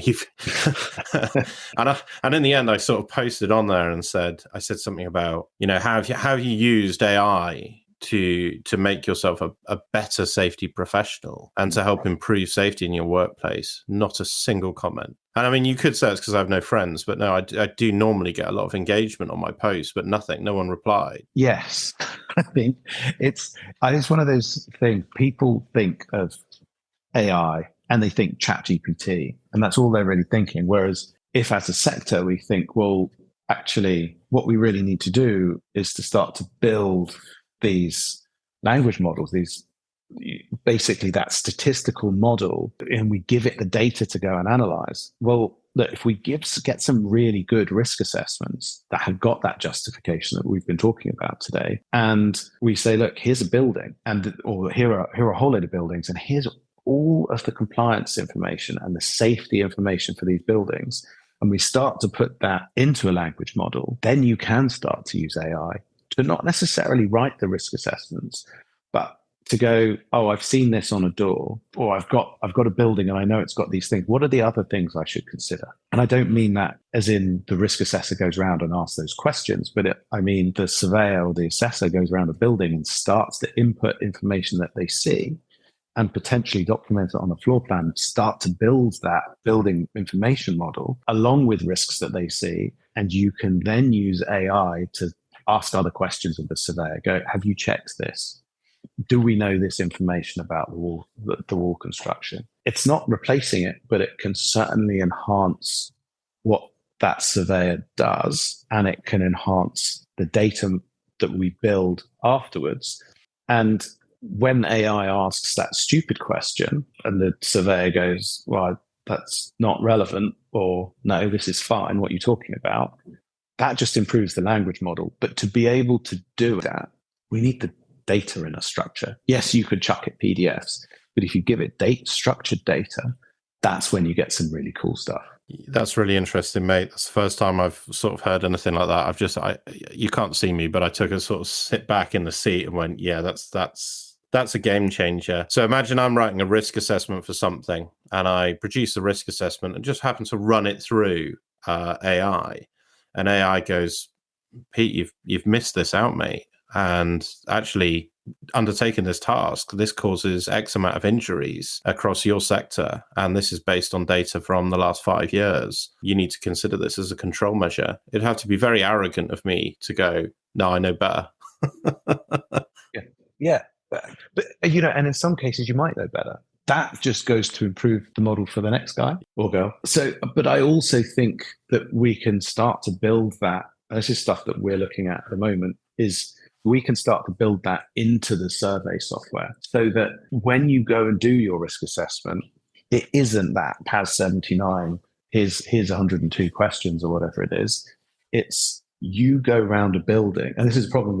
S1: and in the end, I sort of posted on there and I said something about, you know, have you used AI to make yourself a better safety professional and to help improve safety in your workplace? Not a single comment. And I mean, you could say it's because I have no friends, but no, I do normally get a lot of engagement on my posts, but nothing, no one replied.
S2: Yes. I think it's one of those things. People think of AI and they think ChatGPT, and that's all they're really thinking. Whereas if as a sector, we think, well, actually, what we really need to do is to start to build these language models, basically that statistical model, and we give it the data to go and analyze. Well, look, if we get some really good risk assessments that have got that justification that we've been talking about today, and we say, look, here's a building, or here are a whole load of buildings, and here's all of the compliance information and the safety information for these buildings, and we start to put that into a language model, then you can start to use AI to not necessarily write the risk assessments, but to go, oh, I've seen this on a door, or I've got a building and I know it's got these things. What are the other things I should consider? And I don't mean that as in the risk assessor goes around and asks those questions, but I mean the surveyor or the assessor goes around a building and starts to input information that they see and potentially document it on a floor plan, start to build that building information model along with risks that they see. And you can then use AI to ask other questions of the surveyor. Go, have you checked this? Do we know this information about the wall construction? It's not replacing it, but it can certainly enhance what that surveyor does, and it can enhance the data that we build afterwards. And when AI asks that stupid question and the surveyor goes, well, that's not relevant, or no, this is fine, what you're talking about, that just improves the language model. But to be able to do that, we need the data in a structure. Yes, you could chuck it PDFs, but if you give it structured data, that's when you get some really cool stuff.
S1: That's really interesting, mate. That's the first time I've sort of heard anything like that. You can't see me, but I took a sort of sit back in the seat and went, yeah, that's a game changer. So imagine I'm writing a risk assessment for something and I produce the risk assessment and just happen to run it through AI. And AI goes, Pete, you've missed this out, mate. And actually undertaking this task, this causes X amount of injuries across your sector. And this is based on data from the last 5 years. You need to consider this as a control measure. It'd have to be very arrogant of me to go, no, I know better.
S2: Yeah. But, you know, and in some cases you might know better. that just goes to improve the model for the next guy or girl. So, but I also think that we can start to build that. And this is stuff that we're looking at the moment, is we can start to build that into the survey software so that when you go and do your risk assessment, it isn't that PAS 79, here's 102 questions or whatever it is. It's you go around a building, and this is a problem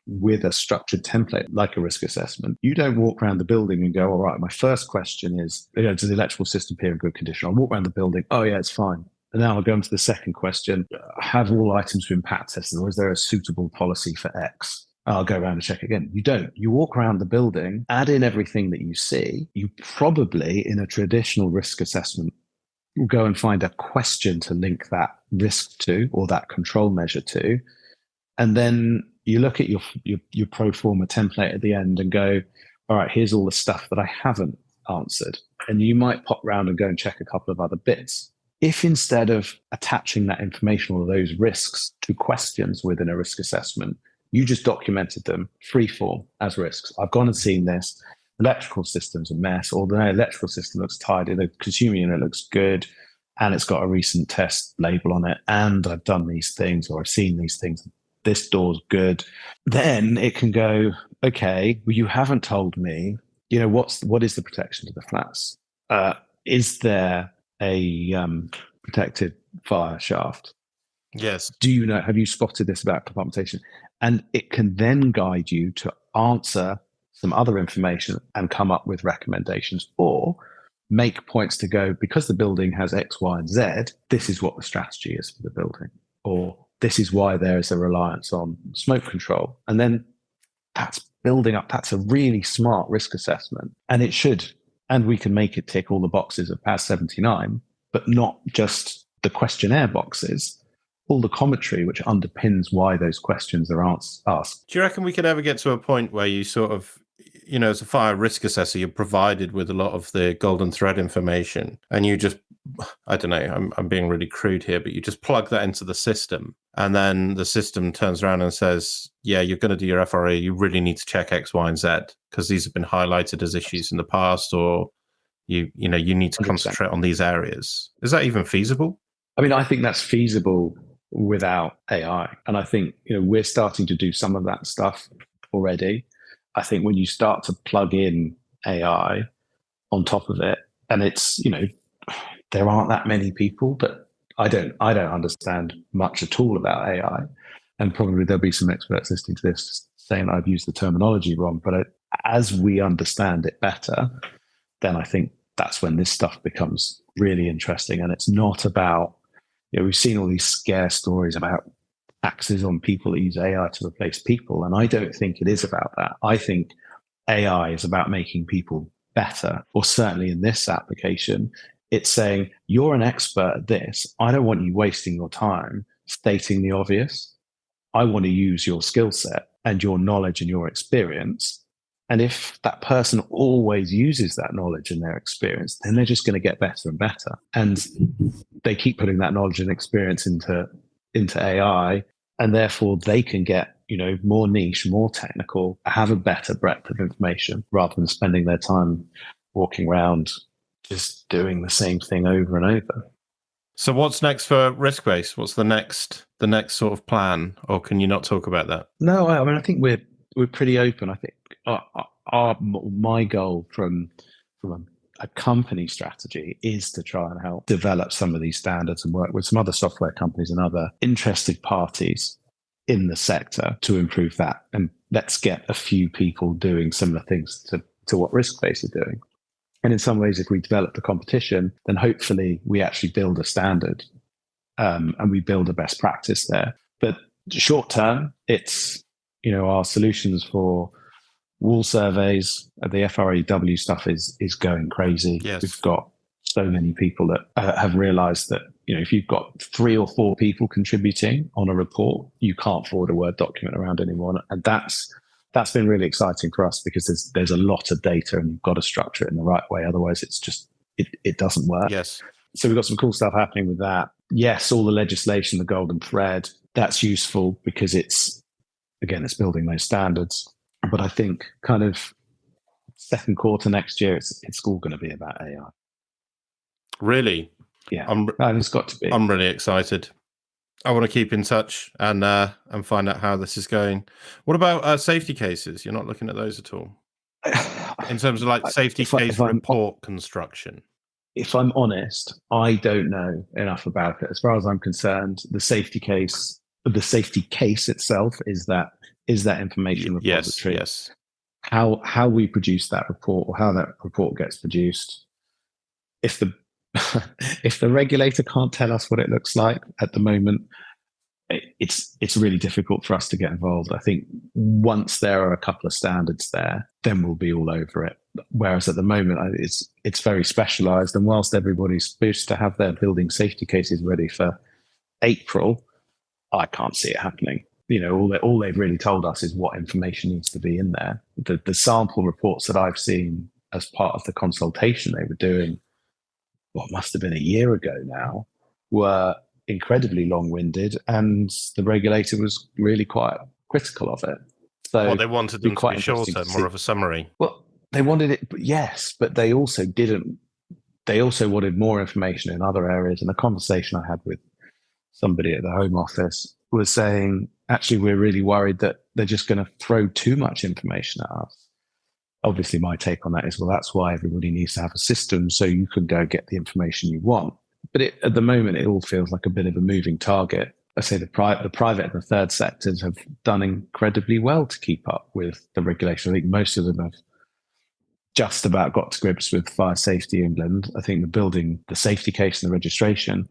S2: with a structured template like a risk assessment. You don't walk around the building and go, all right, my first question is, does the electrical system appear in good condition? I'll walk around the building, oh yeah, it's fine. And now I'll go into the second question, have all items been pat tested, or is there a suitable policy for X? I'll go around and check again. You don't. You walk around the building, add in everything that you see. You probably, in a traditional risk assessment, will go and find a question to link that risk to or that control measure to. And then you look at your pro forma template at the end and go, all right, here's all the stuff that I haven't answered. And you might pop around and go and check a couple of other bits. If instead of attaching that information or those risks to questions within a risk assessment, you just documented them free form as risks. I've gone and seen this. Electrical system's a mess, or the electrical system looks tidy, the consumer unit looks good, and it's got a recent test label on it, and I've done these things, or I've seen these things. This door's good. Then it can go, okay, well, you haven't told me, what is the protection to the flats? Is there a protected fire shaft?
S1: Yes.
S2: Have you spotted this about compartmentation? And it can then guide you to answer some other information and come up with recommendations, or make points to go, because the building has X, Y, and Z, this is what the strategy is for the building, or this is why there is a reliance on smoke control. And then that's building up. That's a really smart risk assessment. And we can make it tick all the boxes of PAS 79, but not just the questionnaire boxes, all the commentary which underpins why those questions are asked.
S1: Do you reckon we could ever get to a point where you sort of, as a fire risk assessor, you're provided with a lot of the golden thread information, and you just, I don't know, I'm being really crude here, but you just plug that into the system, and then the system turns around and says, yeah, you're going to do your FRA, you really need to check X, Y, and Z, because these have been highlighted as issues in the past, or you need to
S2: 100%.
S1: Concentrate on these areas. Is that even feasible?
S2: I mean, I think that's feasible without AI. And I think, we're starting to do some of that stuff already. I think when you start to plug in AI on top of it, and it's, there aren't that many people, but I don't understand much at all about AI. And probably there'll be some experts listening to this saying I've used the terminology wrong, but as we understand it better, then I think that's when this stuff becomes really interesting. And it's not about, we've seen all these scare stories about taxes on people that use AI to replace people. And I don't think it is about that. I think AI is about making people better, or certainly in this application, it's saying, you're an expert at this. I don't want you wasting your time stating the obvious. I want to use your skill set and your knowledge and your experience. And if that person always uses that knowledge and their experience, then they're just going to get better and better. And they keep putting that knowledge and experience into AI, and therefore they can get, more niche, more technical, have a better breadth of information, rather than spending their time walking around just doing the same thing over and over.
S1: So what's next for Riskbase? What's the next sort of plan, or can you not talk about that?
S2: No, I mean, I think we're pretty open. I think my goal from a company strategy is to try and help develop some of these standards and work with some other software companies and other interested parties in the sector to improve that. And let's get a few people doing similar things to what Riskbase is doing. And in some ways, if we develop the competition, then hopefully we actually build a standard and we build a best practice there. But short term, it's, our solutions for wall surveys, the FRAW stuff is going crazy.
S1: Yes.
S2: We've got so many people that have realized that, if you've got 3 or 4 people contributing on a report, you can't forward a Word document around anymore. And that's been really exciting for us, because there's a lot of data and you've got to structure it in the right way. Otherwise, it's just, it doesn't work.
S1: Yes.
S2: So we've got some cool stuff happening with that. Yes, all the legislation, the golden thread, that's useful because it's building those standards. But I think kind of second quarter next year, it's all going to be about AI.
S1: Really?
S2: Yeah, and it's got to be.
S1: I'm really excited. I want to keep in touch and find out how this is going. What about safety cases? You're not looking at those at all in terms of like safety case report construction.
S2: If I'm honest, I don't know enough about it. As far as I'm concerned, the safety case itself is that information repository.
S1: Yes.
S2: How we produce that report, or how that report gets produced. If the if the regulator can't tell us what it looks like at the moment, it's really difficult for us to get involved. I think once there are a couple of standards there, then we'll be all over it. Whereas at the moment, it's very specialised. And whilst everybody's supposed to have their building safety cases ready for April, I can't see it happening. All they've really told us is what information needs to be in there. The sample reports that I've seen as part of the consultation they were doing, what must have been a year ago now, were incredibly long-winded, and the regulator was really quite critical of it. So
S1: they wanted them to be shorter, more of a summary.
S2: Well, they wanted it, yes, but they also didn't. They also wanted more information in other areas. And a conversation I had with somebody at the Home Office was saying, actually, we're really worried that they're just going to throw too much information at us. Obviously, my take on that is, well, that's why everybody needs to have a system so you can go get the information you want. But at the moment, it all feels like a bit of a moving target. I say the private and the third sectors have done incredibly well to keep up with the regulation. I think most of them have just about got to grips with Fire Safety England. I think the safety case and the registration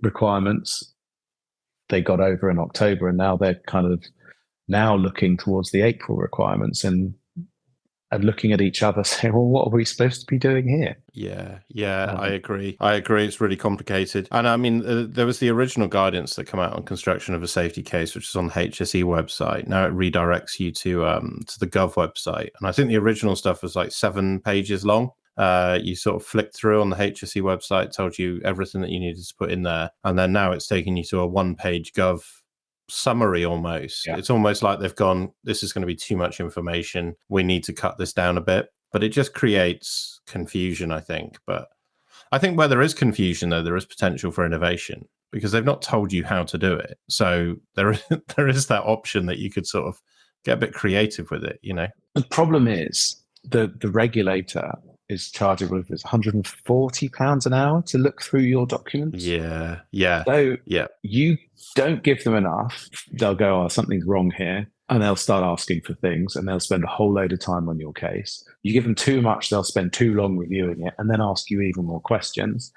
S2: requirements, they got over in October, and now they're kind of now looking towards the April requirements and looking at each other saying, well, what are we supposed to be doing here?
S1: Yeah, I agree. It's really complicated. And I mean, there was the original guidance that came out on construction of a safety case, which is on the HSE website. Now it redirects you to the Gov website. And I think the original stuff was like 7 pages long. You sort of flicked through on the HSE website, told you everything that you needed to put in there. And then now it's taking you to a 1-page Gov summary almost. Yeah. It's almost like they've gone, this is going to be too much information. We need to cut this down a bit. But it just creates confusion, I think. But I think where there is confusion, though, there is potential for innovation because they've not told you how to do it. So there is that option that you could sort of get a bit creative with it, The problem is the regulator is charging with £140 an hour to look through your documents. Yeah.
S2: So you don't give them enough, they'll go, something's wrong here. And they'll start asking for things, and they'll spend a whole load of time on your case. You give them too much, they'll spend too long reviewing it and then ask you even more questions.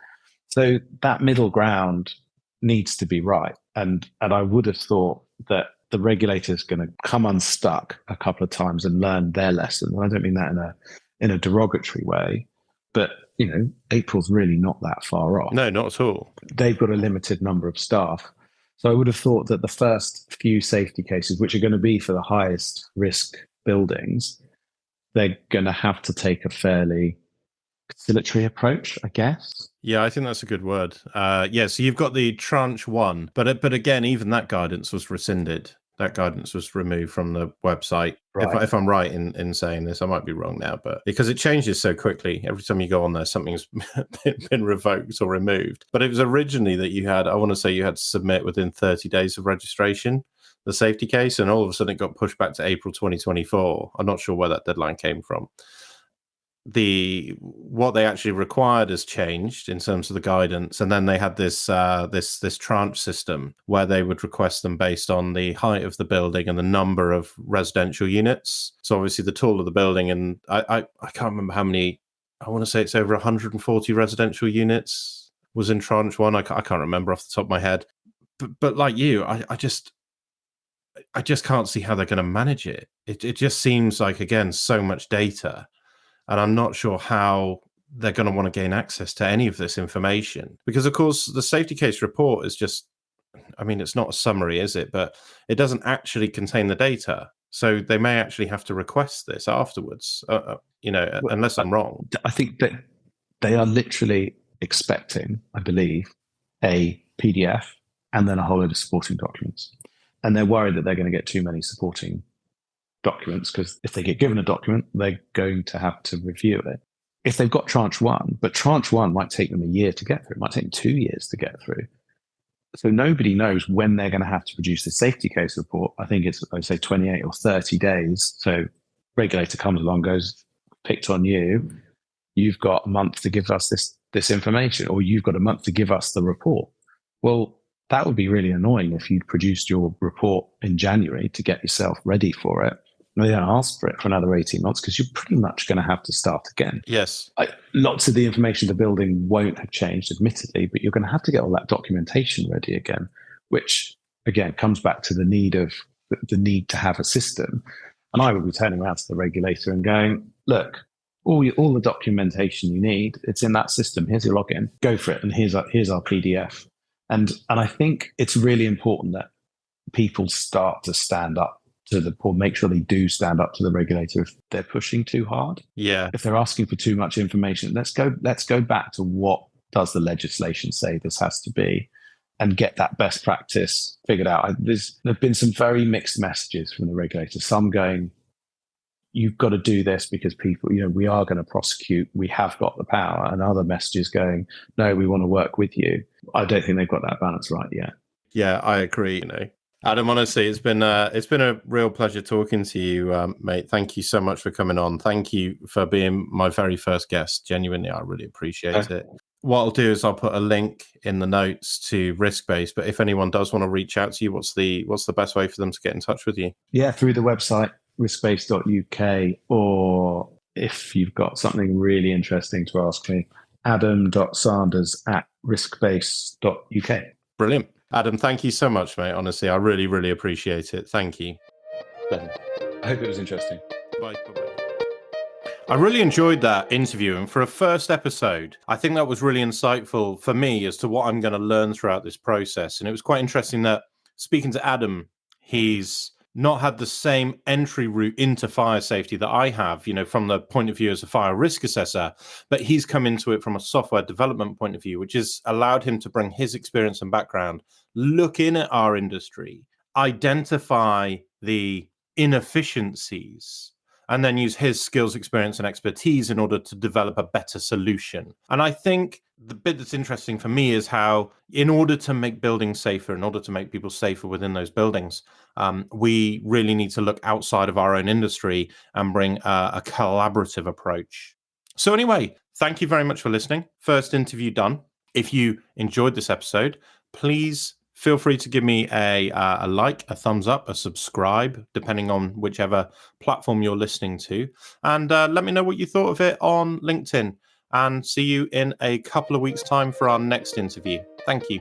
S2: So that middle ground needs to be right. And I would have thought that the regulator is going to come unstuck a couple of times and learn their lesson. And I don't mean that in a derogatory way, but April's really not that far off.
S1: No, not at all.
S2: They've got a limited number of staff. So I would have thought that the first few safety cases, which are going to be for the highest risk buildings, they're going to have to take a fairly conciliatory approach, I guess.
S1: Yeah, I think that's a good word. So you've got the tranche 1, but again, even that guidance was rescinded. That guidance was removed from the website. Right. If I'm right in saying this, I might be wrong now, but because it changes so quickly, every time you go on there, something's been revoked or removed. But it was originally that you had to submit within 30 days of registration, the safety case, and all of a sudden it got pushed back to April 2024. I'm not sure where that deadline came from. What they actually required has changed in terms of the guidance, and then they had this tranche system where they would request them based on the height of the building and the number of residential units. So obviously the taller the building, and I can't remember how many. I want to say it's over 140 residential units was in tranche 1. I can't remember off the top of my head, but like you, I just can't see how they're going to manage it. It just seems like, again, so much data. And I'm not sure how they're going to want to gain access to any of this information. Because, of course, the safety case report is just, it's not a summary, is it? But it doesn't actually contain the data. So they may actually have to request this afterwards, unless I'm wrong.
S2: I think that they are literally expecting, I believe, a PDF and then a whole load of supporting documents. And they're worried that they're going to get too many supporting documents, because if they get given a document, they're going to have to review it. If they've got tranche one, but tranche one might take them a year to get through, it might take them 2 years to get through. So nobody knows when they're going to have to produce the safety case report. I think it's, I say 28 or 30 days. So regulator comes along, goes, picked on you. You've got a month to give us this information, or you've got a month to give us the report. Well, that would be really annoying if you'd produced your report in January to get yourself ready for it. And they don't ask for it for another 18 months, because you're pretty much going to have to start again.
S1: Yes.
S2: Lots of the information the building won't have changed, admittedly, but you're going to have to get all that documentation ready again, which again comes back to the need to have a system. And I would be turning around to the regulator and going, look, all the documentation you need, it's in that system. Here's your login. Go for it. And here's our PDF. And I think it's really important that people start to stand up or make sure they do stand up to the regulator if they're pushing too hard.
S1: Yeah.
S2: If they're asking for too much information, let's go back to what does the legislation say this has to be, and get that best practice figured out. There've been some very mixed messages from the regulator. Some going, you've got to do this because people, we are going to prosecute. We have got the power. And other messages going, no, we want to work with you. I don't think they've got that balance right yet.
S1: Yeah, I agree. Adam, honestly, it's been a real pleasure talking to you, mate. Thank you so much for coming on. Thank you for being my very first guest. Genuinely, I really appreciate it. What I'll do is I'll put a link in the notes to Riskbase. But if anyone does want to reach out to you, what's the best way for them to get in touch with you? Yeah,
S2: through the website riskbase.uk, or if you've got something really interesting to ask me, adam.sanders@riskbase.uk.
S1: Brilliant. Adam, thank you so much, mate. Honestly, I really, really appreciate it. Thank you.
S2: I hope it was interesting.
S1: Bye. I really enjoyed that interview, and for a first episode, I think that was really insightful for me as to what I'm going to learn throughout this process. And it was quite interesting that, speaking to Adam, he's not had the same entry route into fire safety that I have, from the point of view as a fire risk assessor, but he's come into it from a software development point of view, which has allowed him to bring his experience and background, look in at our industry, identify the inefficiencies, and then use his skills, experience, and expertise in order to develop a better solution. And I think the bit that's interesting for me is how, in order to make buildings safer, in order to make people safer within those buildings, we really need to look outside of our own industry and bring a collaborative approach. So anyway, thank you very much for listening. First interview done. If you enjoyed this episode, please feel free to give me a like, a thumbs up, a subscribe, depending on whichever platform you're listening to. And let me know what you thought of it on LinkedIn. And see you in a couple of weeks' time for our next interview. Thank you.